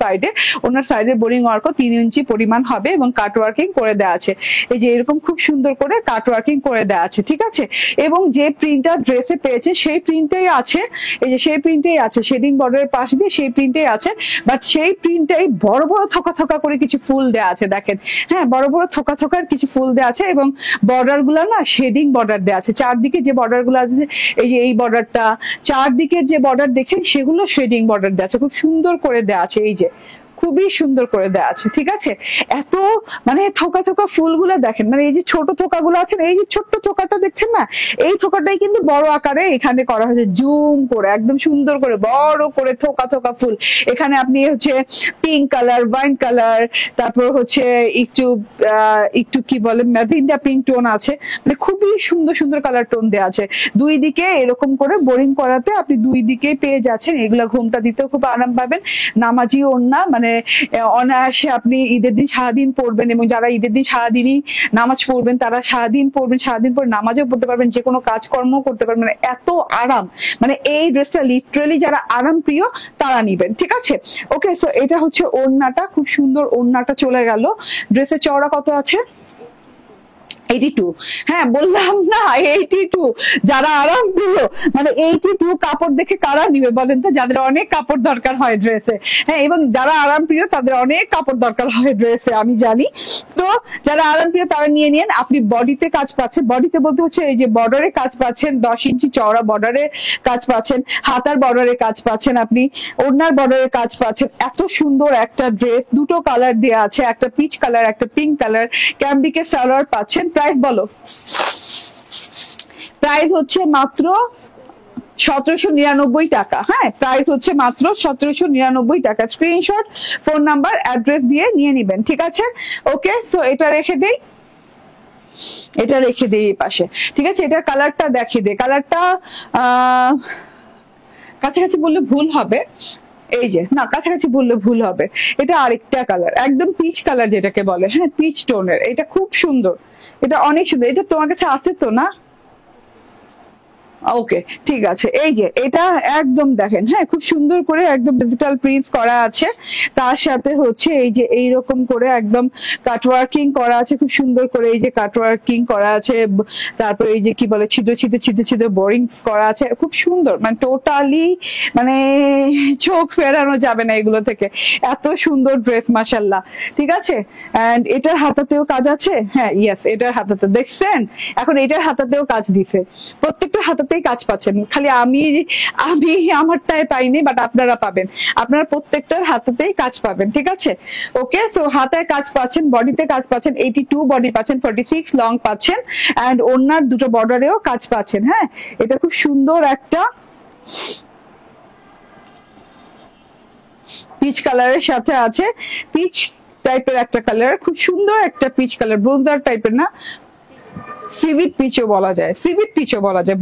Speaker 1: সাইডে বোরিং ওয়ার্কও 3 ইঞ্চি পরিমাণ হবে এবং কাট ওয়ার্কিং করে দেওয়া আছে। এই যে এরকম খুব সুন্দর করে কাট ওয়ার্কিং করে দেওয়া আছে, ঠিক আছে। এবং যে প্রিন্টটা ড্রেসে পেয়েছে সেই প্রিন্টটাই আছে, এই যে সেই প্রিন্টটাই আছে শেডিং বর্ডারের পাশ দিয়ে, সেই প্রিন্টটাই আছে, বাট সেই প্রিন্টটাই বড় বড় থোকা করে কিছু ফুল দেওয়া আছে। দেখেন, হ্যাঁ বড় বড় থোকার কিছু ফুল দেওয়া আছে এবং বর্ডার গুলা না শেডিং বর্ডার দেওয়া আছে। চারদিকে যে বর্ডার গুলো আছে, এই যে এই বর্ডারটা, চারদিকের যে বর্ডার দেখছেন সেগুলো শেডিং বর্ডার দেওয়া আছে, খুব সুন্দর করে দেওয়া আছে। এই যে খুবই সুন্দর করে দেওয়া আছে, ঠিক আছে। এত মানে থোকা ফুলগুলো দেখেন, মানে এই যে ছোট থোকাগুলো আছে, এই যে ছোট্ট থোকাটা দেখছেন না, এই থোকাটাই কিন্তু বড় আকারে এখানে করা হয়েছে, জুম করে একদম সুন্দর করে বড় করে থোকা ফুল। এখানে আপনি হচ্ছে পিঙ্ক কালার, ওয়াইন কালার, তারপর হচ্ছে একটু কি বলে ম্যাজেন্টা পিঙ্ক টোন আছে, মানে খুবই সুন্দর কালার টোন দেওয়া আছে। দুই দিকে এরকম করে বোরিং করাতে আপনি দুই দিকে পেয়ে যাচ্ছেন। এগুলা ঘুমটা দিতেও খুব আরাম পাবেন। নামাজি ওড়না, মানে অনায়াসে আপনি ঈদের দিন সারাদিন পড়বেন এবং যারা ঈদের দিন সারাদিনই নামাজ পড়বেন তারা সারাদিন পড়বেন, সারাদিন পরে নামাজও পড়তে পারবেন, যে কোনো কাজকর্ম করতে পারবেন, মানে এত আরাম। মানে এই ড্রেসটা লিটারালি যারা আরাম প্রিয় তারা নিবেন, ঠিক আছে। ওকে, সো এটা হচ্ছে ওড়নাটা, খুব সুন্দর ওড়নাটা চলে গেল। ড্রেসের চওড়া কত আছে? 82। হ্যাঁ বললাম না 82। যারা আরাম প্রিয়, মানে 82 কাপড় দেখে কারা নিবে বলেন তো? যাদের অনেক কাপড় দরকার হয় ড্রেসে, হ্যাঁ, এবং যারা আরাম প্রিয় তাদের অনেক কাপড় দরকার হয় ড্রেসে, আমি জানি। তো যারা আরাম প্রিয় তারা নিয়ে নিন। আপনি বডিতে কাজ পাচ্ছেন, বডিতে বলতে হচ্ছে এই যে বর্ডারে কাজ পাচ্ছেন, 10 ইঞ্চি চওড়া বর্ডারে কাজ পাচ্ছেন, হাতার বর্ডারে কাজ পাচ্ছেন, আপনি ওড়নার বর্ডারে কাজ পাচ্ছেন। এত সুন্দর একটা ড্রেস, দুটো কালার দেওয়া আছে, একটা পিচ কালার একটা পিঙ্ক কালার, ক্যাম্ব্রিকের সালোয়ার পাচ্ছেন। প্রাইস বলো? প্রাইস হচ্ছে মাত্র 1799 টাকা। হ্যাঁ, প্রাইস হচ্ছে মাত্র 1799 টাকা। স্ক্রিনশট, ফোন নাম্বার, অ্যাড্রেস দিয়ে নিয়ে নিবেন, ঠিক আছে। ওকে, সো এটা রেখে দেই, এটা রেখে দেই এই পাশে, ঠিক আছে। এটা কালারটা দেখিয়ে দে, কালারটা কাছাকাছি বললে ভুল হবে, এই যে না কাছাকাছি বললে ভুল হবে, এটা আরেকটা কালার, একদম পিচ কালার যেটাকে বলে, হ্যাঁ পিচ টোনের। এটা খুব সুন্দর, এটা অনেক সুন্দর। এটা তোমার কাছে আছে তো না? ওকে, ঠিক আছে। এই যে এটা একদম দেখেন, হ্যাঁ খুব সুন্দর করে একদম ডিজিটাল প্রিন্ট করা আছে, তার সাথে হচ্ছে এই যে এইরকম করে একদম কাটওয়ার্কিং করা আছে, খুব সুন্দর করে এই যে কাটওয়ার্কিং করা আছে, তারপরে এই যে কি বলে ছিদ্র বোরিং করা আছে, খুব সুন্দর, মানে টোটালি মানে চোখ ফেরানো যাবে না এগুলো থেকে, এত সুন্দর ড্রেস মাশাআল্লাহ, ঠিক আছে। এন্ড এটার হাতাতেও কাজ আছে, হ্যাঁ ইয়েস এটার হাতাতে দেখছেন, এখন এটার হাতাতেও কাজ দিছে, প্রত্যেকটা হাতাতেই কাজ পাচ্ছেন, খালি আমি আমারটাই পাইনি, বাট আপনারা পাবেন, আপনারা প্রত্যেকটার হাতাতেই কাজ পাবেন, ঠিক আছে। ওকে, সো হাতায় কাজ পাচ্ছেন, বডিতে কাজ পাচ্ছেন, 82 বডি পাচ্ছেন, 46 লং পাচ্ছেন, এন্ড ওড়নার দুটো বর্ডারেও কাজ পাচ্ছেন। হ্যাঁ, এটা খুব সুন্দর একটা পিচ কালারের সাথে আছে, পিচ টাইপের একটা কালার, খুব সুন্দর একটা পিচ কালার, ব্রোঞ্জার টাইপের না, সিভিট পিচও বলা যায়,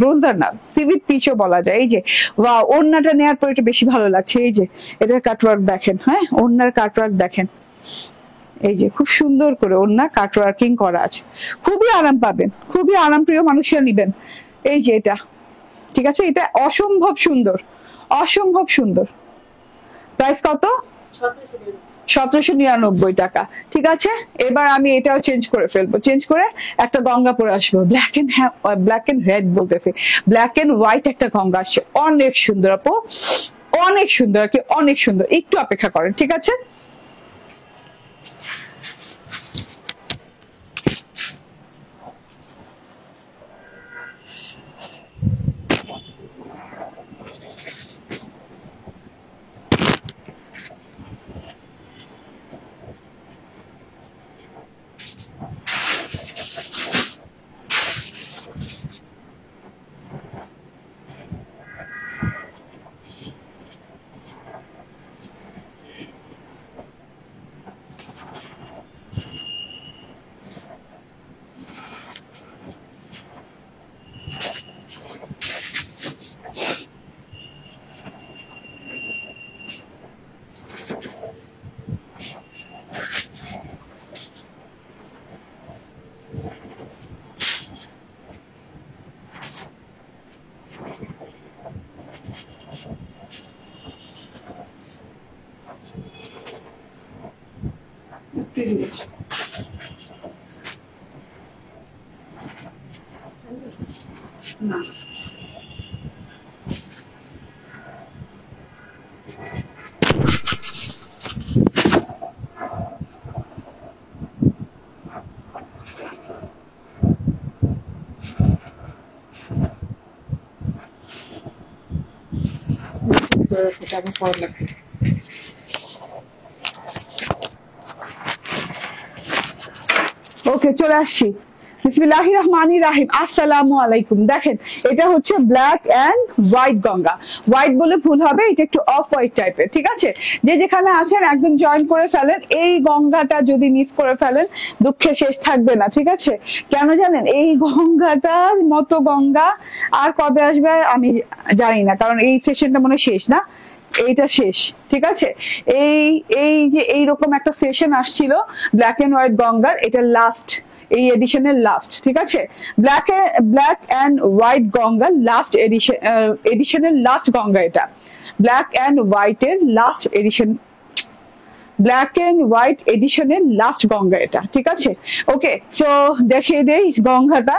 Speaker 1: ব্রোঞ্জার না, সিভিট পিচও বলা যায়। এই যে ওয়াও, ওড়নাটা নেওয়ার পর এটা বেশি ভালো লাগছে। এই যে এটার কাটওয়ার্ক দেখেন, হ্যাঁ ওড়নার কাটওয়ার্ক দেখেন, এই যে খুব সুন্দর করে ওড়না কাটওয়ার্কিং করা আছে, খুবই আরাম পাবেন, খুবই আরাম প্রিয় মানুষরা নিবেন। এই যে এটা, ঠিক আছে, এটা অসম্ভব সুন্দর, অসম্ভব সুন্দর। প্রাইস কত? 1799 টাকা, ঠিক আছে। এবার আমি এটাও চেঞ্জ করে ফেলবো, চেঞ্জ করে একটা গঙ্গা পরে আসবো, ব্ল্যাক এন্ড রেড বলতেছে, ব্ল্যাক এন্ড হোয়াইট একটা গঙ্গা আসছে, অনেক সুন্দর আপু, অনেক সুন্দর আর কি, অনেক সুন্দর। একটু অপেক্ষা করেন, ঠিক আছে। না ওকে চলে আসছি। বিসমিল্লাহির রহমানির রহিম। আসসালামু আলাইকুম। দেখেন এটা হচ্ছে ব্ল্যাক এন্ড হোয়াইট গঙ্গা। হোয়াইট বলে ভুল হবে, এটা একটু অফ হোয়াইট টাইপের, ঠিক আছে? যে যেখানে আছেন একদম জয়েন করে ফেলেন। এই গঙ্গাটা যদি মিস করে ফেলেন দুঃখে শেষ থাকবে না, ঠিক আছে? কেন জানেন? এই গঙ্গাটার মতো গঙ্গা আর কবে আসবে আমি জানি না, কারণ এই সেশনটা মনে হয় শেষ না, এইটা শেষ, ঠিক আছে? এই এই যে এইরকম একটা সেশন আসছিল ব্ল্যাক এন্ড হোয়াইট গঙ্গার, এটা লাস্ট, এই এডিশনের লাস্ট, ঠিক আছে? Black and white Ganga last এডিশনের লাস্ট গঙ্গা এটা। ব্ল্যাক এন্ড হোয়াইট এর last edition, black and white এডিশনের লাস্ট গঙ্গা এটা, ঠিক আছে? ওকে, সো দেখিয়ে দেই গঙ্গাটা।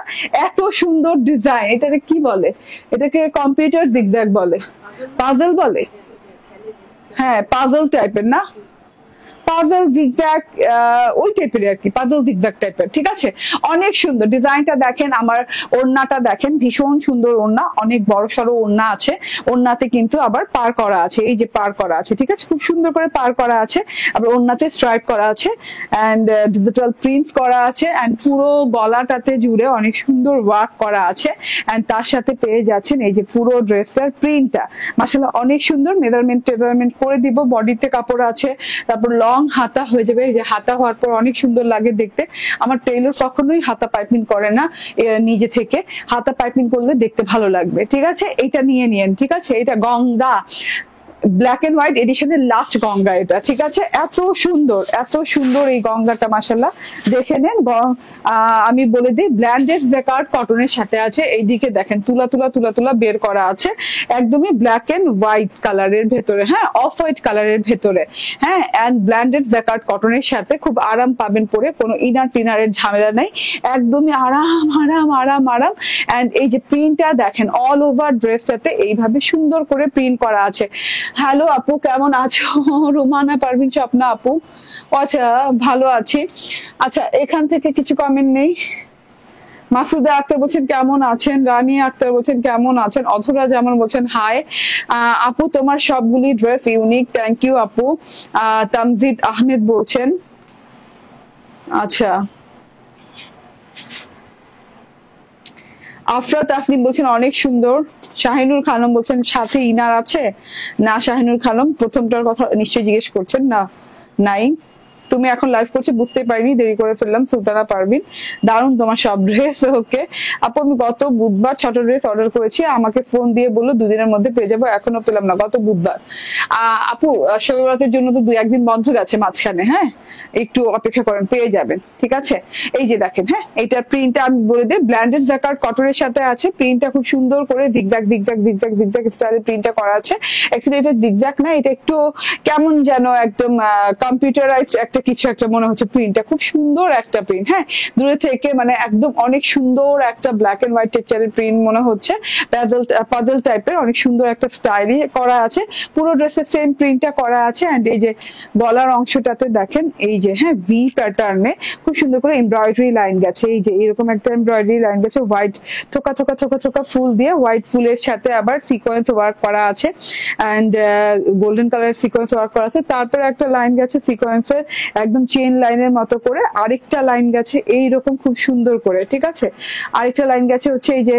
Speaker 1: এত সুন্দর ডিজাইন, এটাকে কি বলে? এটাকে কম্পিউটার জিগজ্যাগ বলে, পাজল বলে, হ্যাঁ পাজল টাইপের না, পাজল জিগজ্যাগ ওই টাইপের আর কি, পাজল জিগজ্যাগ টাইপের, ঠিক আছে? অনেক সুন্দর ডিজাইনটা দেখেন, আমার ওড়নাটা দেখেন, ভীষণ সুন্দর ওড়না, অনেক বড় সড়ো ওড়না আছে। ওড়নাতে কিন্তু আবার পার করা আছে, এই যে পার করা আছে, ঠিক আছে? খুব সুন্দর করে পার করা আছে, আবার ওড়নাতে স্ট্রাইপ করা আছে এন্ড ডিজিটাল প্রিন্টস করা আছে এন্ড পুরো গলাটাতে জুড়ে অনেক সুন্দর ওয়ার্ক করা আছে এন্ড তার সাথে পেয়ে যাচ্ছেন এই যে পুরো ড্রেসটার প্রিন্টটা। মাশাআল্লাহ অনেক সুন্দর। মেজারমেন্ট করে দিব, বডিতে কাপড় আছে, তারপর লং হাতা হয়ে যাবে। এই যে হাতা হওয়ার পর অনেক সুন্দর লাগে দেখতে। আমার টেইলর কখনোই হাতা পাইপিং করে না নিজে থেকে, হাতা পাইপিং করলে দেখতে ভালো লাগবে, ঠিক আছে? এটা নিয়ে নিয়েন, ঠিক আছে? এটা গঙ্গা ব্ল্যাক এন্ড হোয়াইট এডিশনের লাস্ট গঙ্গা এটা, ঠিক আছে? এত সুন্দর এই গঙ্গাটা, মাশাআল্লাহ দেখে নেন। আমি বলে দিই ব্ল্যান্ডেড জ্যাকার্ড কটনের সাথে আছে। এইদিকে দেখেন তুলা তুলা তুলা তুলা বের করা আছে, একদমই ব্ল্যাক এন্ড হোয়াইট কালারের ভেতরে, হ্যাঁ অফ হোয়াইট কালারের ভেতরে, হ্যাঁ এন্ড ব্ল্যান্ডেড জ্যাকার্ড কটনের সাথে খুব আরাম পাবেন পরে, কোনো ইনার টিনারের ঝামেলা নাই, একদমই আরাম আরাম আরাম আরাম। এন্ড এই যে প্রিন্টটা দেখেন, অল ওভার ড্রেসটাতে এইভাবে সুন্দর করে প্রিন্ট করা আছে। হ্যালো আপু, কেমন আছো? রুমানা পারভিন স্বপ্না আপু, আচ্ছা ভালো আছি। আচ্ছা এখান থেকে কিছু কমেন্ট নেই। মাসুদা আক্তার বলছেন কেমন আছেন, রানী আক্তার বলছেন কেমন আছেন, অধরা যেমন বলছেন হাই আপু, তোমার সবগুলি ড্রেস ইউনিক, থ্যাংক ইউ আপু। তামজিদ আহমেদ বলছেন, আচ্ছা আফরা তাসনিম বলছেন অনেক সুন্দর। শাহিনুর খানম বলছেন সাথে ইনার আছে না? শাহিনুর খানম প্রথমটার কথা নিশ্চয়ই জিজ্ঞেস করছেন না? নাই, তুমি এখন লাইভ করছো বুঝতে পারিনি, দেরি করে ফেললাম। সুলতানা পারভিন, দারুন তোমার সব ড্রেস। ওকে আপু, আমি গত বুধবার ছোট ড্রেস অর্ডার করেছি, আমাকে ফোন দিয়ে বললো 2 দিনের মধ্যে পেয়ে যাবো, এখনো পেলাম না। গত বুধবার আপু, শরীরাতের জন্য তো 2-1 দিন বন্ধ গেছে মাঝখানে, হ্যাঁ একটু অপেক্ষা করেন, পেয়ে যাবেন, ঠিক আছে? এই যে দেখেন, হ্যাঁ এইটার প্রিন্টটা আমি বলে দিই, ব্ল্যান্ডেড জ্যাকার্ড কটনের সাথে আছে। প্রিন্টটা খুব সুন্দর করে জিগজ্যাগ জিগজ্যাগ জিগজ্যাগ জিগজ্যাগ স্টাইলে প্রিন্টটা করা আছে। অ্যাকচুয়ালি এটা জিগজ্যাগ না, এটা একটু কেমন যেন একদম কম্পিউটারাইজড একটা কিছু একটা মনে হচ্ছে। প্রিন্টটা খুব সুন্দর একটা প্রিন্ট, হ্যাঁ দূরে থেকে মানে একদম অনেক সুন্দর একটা ব্ল্যাক এন্ড হোয়াইট টেক্সচারের প্রিন্ট মনে হচ্ছে, পাজল টাইপের অনেক সুন্দর একটা স্টাইলি করা আছে। পুরো ড্রেসের সেম প্রিন্টটা করা আছে এন্ড এই যে গলার অংশটাতে দেখেন এই যে হ্যাঁ ভি প্যাটার্নে খুব সুন্দর করে এমব্রয়ডারি লাইন গেছে, এই যে এরকম একটা এমব্রয়ডারি লাইন গেছে হোয়াইট থোকা থোকা থোকা থোকা ফুল দিয়ে, হোয়াইট ফুলের সাথে আবার সিকোয়েন্স ওয়ার্ক করা আছে এন্ড গোল্ডেন কালারের সিকোয়েন্স ওয়ার্ক করা আছে। তারপরে একটা লাইন গেছে সিকোয়েন্সের একদম চেন লাইনের মতো করে, আরেকটা লাইন গেছে এইরকম খুব সুন্দর করে, ঠিক আছে? আরেকটা লাইন গেছে হচ্ছে এই যে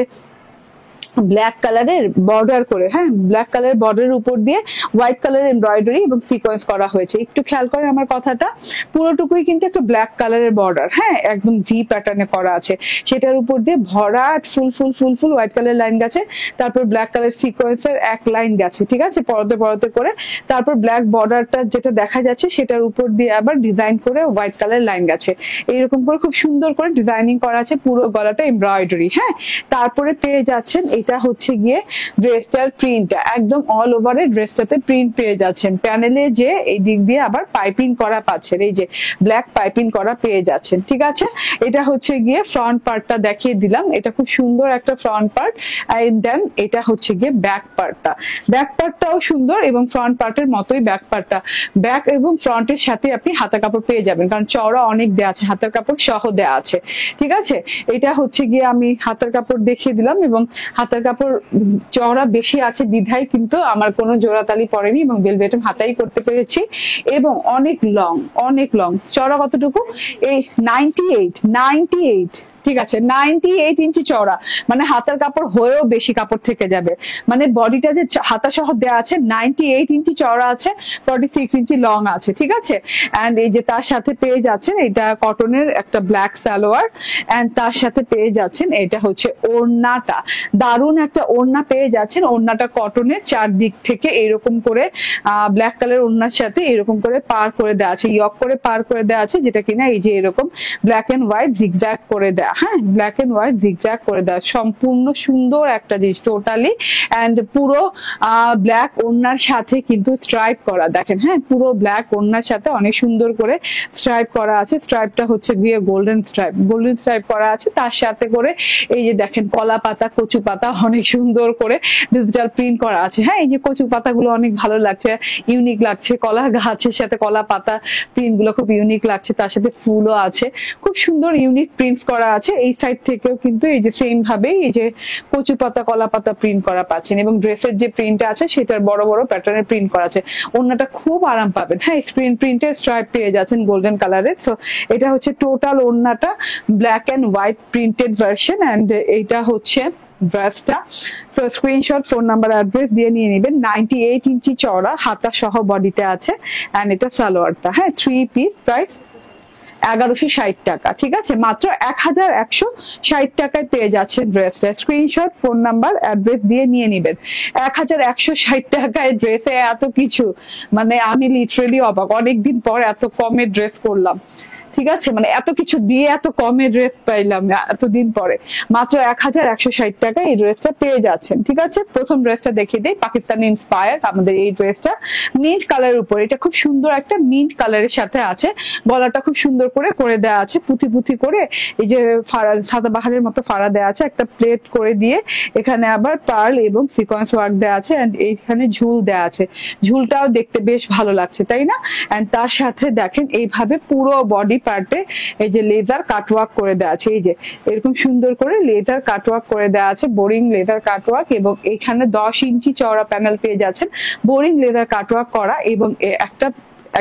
Speaker 1: ব্ল্যাক কালারের বর্ডার করে, হ্যাঁ ব্ল্যাক কালারের বর্ডারের উপর দিয়ে হোয়াইট কালারের এমব্রয়ডারি এবং সিকোয়েন্স করা হয়েছে। একটু খেয়াল করেন আমার কথাটা, পুরোটুকুই কিন্তু একটা ব্ল্যাক কালারের বর্ডার, হ্যাঁ একদম ভি প্যাটার্নে করা আছে, সেটার উপর দিয়ে ভরাট ফুল ফুল ফুল ফুল হোয়াইট কালারের লাইন গেছে, তারপর ব্ল্যাক কালার সিকোয়েন্সের এক লাইন গেছে, ঠিক আছে পরতে পরতে করে, তারপর ব্ল্যাক বর্ডারটা যেটা দেখা যাচ্ছে সেটার উপর দিয়ে আবার ডিজাইন করে হোয়াইট কালার লাইন গেছে, এইরকম করে খুব সুন্দর করে ডিজাইনিং করা আছে, পুরো গলাটা এমব্রয়ডারি, হ্যাঁ। তারপরে পেয়ে যাচ্ছেন এই এটা হচ্ছে গিয়ে ড্রেসটার প্রিন্টটা একদম অল ওভারে ড্রেসটাতে প্রিন্ট পেয়ে যাচ্ছেন। প্যানেলে যে এই দিক দিয়ে আবার পাইপিং করা পাচ্ছেন, এই যে ব্ল্যাক পাইপিং করা পেয়ে যাচ্ছেন। ঠিক আছে, এটা হচ্ছে গিয়ে ফ্রন্ট পার্টটা দেখিয়ে দিলাম, এটা খুব সুন্দর একটা ফ্রন্ট পার্ট। এন্ড দেন এটা হচ্ছে গিয়ে ব্যাক পার্টটা, ব্যাক পার্টটাও সুন্দর এবং ফ্রন্ট পার্টের মতোই ব্যাক পার্টটা। ব্যাক এবং ফ্রন্টের সাথে আপনি হাতা কাপড় পেয়ে যাবেন, কারণ চওড়া অনেক দেওয়া আছে, হাতার কাপড় সহ দেওয়া আছে। ঠিক আছে, এটা হচ্ছে গিয়ে আমি হাতার কাপড় দেখিয়ে দিলাম এবং হাতার কাপড় চওড়া বেশি আছে বিধায় কিন্তু আমার কোনো জোড়াতালি পড়েনি এবং বেল বটম হাতাই করতে পেরেছি। এবং অনেক লং চওড়া কতটুকু, এই 98 ঠিক আছে, 98 ইঞ্চি চওড়া, মানে হাতার কাপড় হয়েও বেশি কাপড় থেকে যাবে। মানে বডিটা যে হাতা সহ দেওয়া আছে 98 ইঞ্চি চওড়া আছে, 46 ইঞ্চি লং আছে। ঠিক আছে, এন্ড এই যে তার সাথে পেয়ে যাচ্ছেন এটা কটনের একটা ব্ল্যাক সালোয়ার, এন্ড তার সাথে পেয়ে যাচ্ছেন এটা হচ্ছে ওড়নাটা, দারুণ একটা ওড়না পেয়ে যাচ্ছেন। ওড়নাটা কটনের, চারদিক থেকে এরকম করে ব্ল্যাক কালার ওড়নার সাথে এরকম করে পার করে দেওয়া আছে, ইয়ক করে পার করে দেওয়া আছে, যেটা কিনা এই যে এরকম ব্ল্যাক এন্ড হোয়াইট জিগজ্যাগ করে দেয়া, হ্যাঁ ব্ল্যাক এন্ড হোয়াইট জিগজ্যাগ করে দেওয়া, সম্পূর্ণ সুন্দর একটা জিনিস টোটালি। এন্ড পুরো ব্ল্যাক ওড়নার সাথে কিন্তু স্ট্রাইপ করা, দেখেন হ্যাঁ পুরো ব্ল্যাক ওড়নার সাথে অনেক সুন্দর করে স্ট্রাইপ করা আছে। স্ট্রাইপটা হচ্ছে গিয়ে গোল্ডেন স্ট্রাইপ করা আছে, তার সাথে করে এই যে দেখেন কলা পাতা কচু পাতা অনেক সুন্দর করে ডিজিটাল প্রিন্ট করা আছে। হ্যাঁ এই যে কচু পাতাগুলো অনেক ভালো লাগছে, ইউনিক লাগছে, কলা গাছের সাথে কলা পাতা প্রিন্ট গুলো খুব ইউনিক লাগছে, তার সাথে ফুলও আছে, খুব সুন্দর ইউনিক প্রিন্টস করা আছে। এই সাইড থেকেও কিন্তু এই যে সেম ভাবে এই যে কচু পাতা কলা পাতা প্রিন্ট করা পাচ্ছেন এবং ড্রেসের যে প্রিন্ট আছে সেটার বড় বড় প্যাটার্নের প্রিন্ট করা আছে। ওড়নাটা খুব আরাম পাবেন, হ্যাঁ স্ক্রিন প্রিন্টের স্ট্রাইপ পেয়ে যাচ্ছেন গোল্ডেন কালারের। সো এটা হচ্ছে টোটাল ওড়নাটা black and white printed version, and এইটা হচ্ছে ড্রেসটা। তো স্ক্রিনশট, ফোন নাম্বার, অ্যাড্রেস দিয়ে নিয়ে নেবেন। 98 ইঞ্চি চওড়া হাতা সহ বডিতে আছে, এন্ড এটা সালোয়ারটা, হ্যাঁ 3 পিস, প্রাইস 1160 টাকা। ঠিক আছে, মাত্র 1160 টাকায় পেয়ে যাচ্ছে ড্রেসটা। স্ক্রিনশট, ফোন নাম্বার, অ্যাড্রেস দিয়ে নিয়ে নেবেন। 1160 টাকায় ড্রেসে এত কিছু, মানে আমি লিটারেলি অবাক, অনেকদিন পর এত কমে ড্রেস করলাম। ঠিক আছে, মানে এত কিছু দিয়ে এত কমে ড্রেস পাইলাম এতদিন পরে, মাত্র 1160 টাকা এই ড্রেসটা পেয়ে যাচ্ছেন। ঠিক আছে, প্রথম ড্রেসটা দেখিয়ে দিই, পাকিস্তানি ইন্সপায়ার আমাদের এই ড্রেসটা মিন্ট কালারের উপর, এটা খুব সুন্দর একটা মিন্ট কালারের সাথে আছে, গলাটা খুব সুন্দর করে করে দেওয়া আছে, পুঁথি করে এই যে সাদা বাহারের মতো ফাড়া দেওয়া আছে, একটা প্লেট করে দিয়ে এখানে আবার পার্ল এবং সিকোয়েন্স ওয়ার্ক দেওয়া আছে, এন্ড এইখানে ঝুল দেওয়া আছে, ঝুলটাও দেখতে বেশ ভালো লাগছে তাই না। এন্ড তার সাথে দেখেন এইভাবে পুরো বডি পার্টে এই যে লেজার কাটওয়ার্ক করে দেওয়া আছে, এই যে এরকম সুন্দর করে লেজার কাটওয়ার্ক করে দেওয়া আছে, বোরিং লেজার কাটওয়ার্ক, এবং এখানে 10 ইঞ্চি চওড়া প্যানেল পেয়ে যাচ্ছেন, বোরিং লেজার কাটওয়ার্ক করা, এবং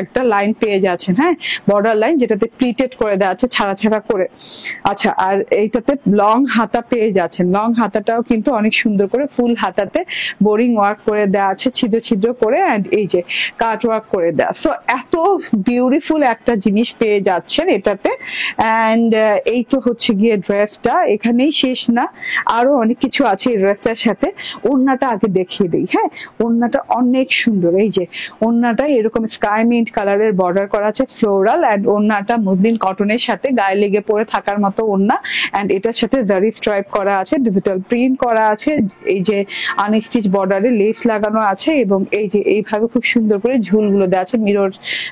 Speaker 1: একটা লাইন পেয়ে যাচ্ছেন, হ্যাঁ বর্ডার লাইন, যেটাতে প্লিটেড করে দেওয়া আছে ছাড়া করে। আচ্ছা, আর এইটাতে লং হাতা পেয়ে যাচ্ছেন, লং হাতাটাও কিন্তু অনেক সুন্দর করে ফুল হাতাতে বোরিং ওয়ার্ক করে দেওয়া আছে, ছিদ্র করে, এন্ড এই যে কাট ওয়ার্ক করে দেওয়া। সো এত বিউটিফুল একটা জিনিস পেয়ে যাচ্ছেন এটাতে। এন্ড এই তো হচ্ছে গিয়ে ড্রেসটা, এখানেই শেষ না, আরো অনেক কিছু আছে এই ড্রেসটার সাথে। ওড়নাটা আগে দেখিয়ে দিই, হ্যাঁ ওড়নাটা অনেক সুন্দর, এই যে ওড়নাটা এরকম স্কাই মিন্ট কালারের বর্ডার করা আছে ফ্লোরাল, এন্ড ওড়নাটা মসলিন কটনের সাথে গায়ে লেগে পড়ে থাকার মতো ওড়না, এন্ড এটার সাথে জারি স্ট্রাইপ করা আছে, ডিজিটাল প্রিন্ট করা আছে, এই যে আনস্টিচ বর্ডারে লেস লাগানো আছে, এবং এই যে এইভাবে খুব সুন্দর করে ঝুলগুলো দেওয়া আছে,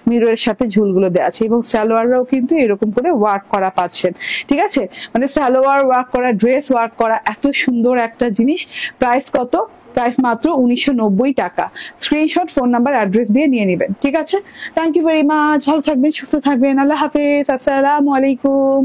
Speaker 1: মিররের সাথে ঝুলগুলো দেওয়া আছে, এবং সালোয়াররাও কিন্তু এরকম করে ওয়ার্ক করা পাচ্ছেন। ঠিক আছে, মানে সালোয়ার ওয়ার্ক করা, ড্রেস ওয়ার্ক করা, এত সুন্দর একটা জিনিস। প্রাইস কত? প্রাইস মাত্র 1990 টাকা। স্ক্রিনশট, ফোন নাম্বার, অ্যাড্রেস দিয়ে নিয়ে নেবেন। ঠিক আছে, থ্যাংক ইউ ভেরি মাচ, ভালো থাকবেন, সুস্থ থাকবেন, আল্লাহ হাফেজ, আসসালামু আলাইকুম।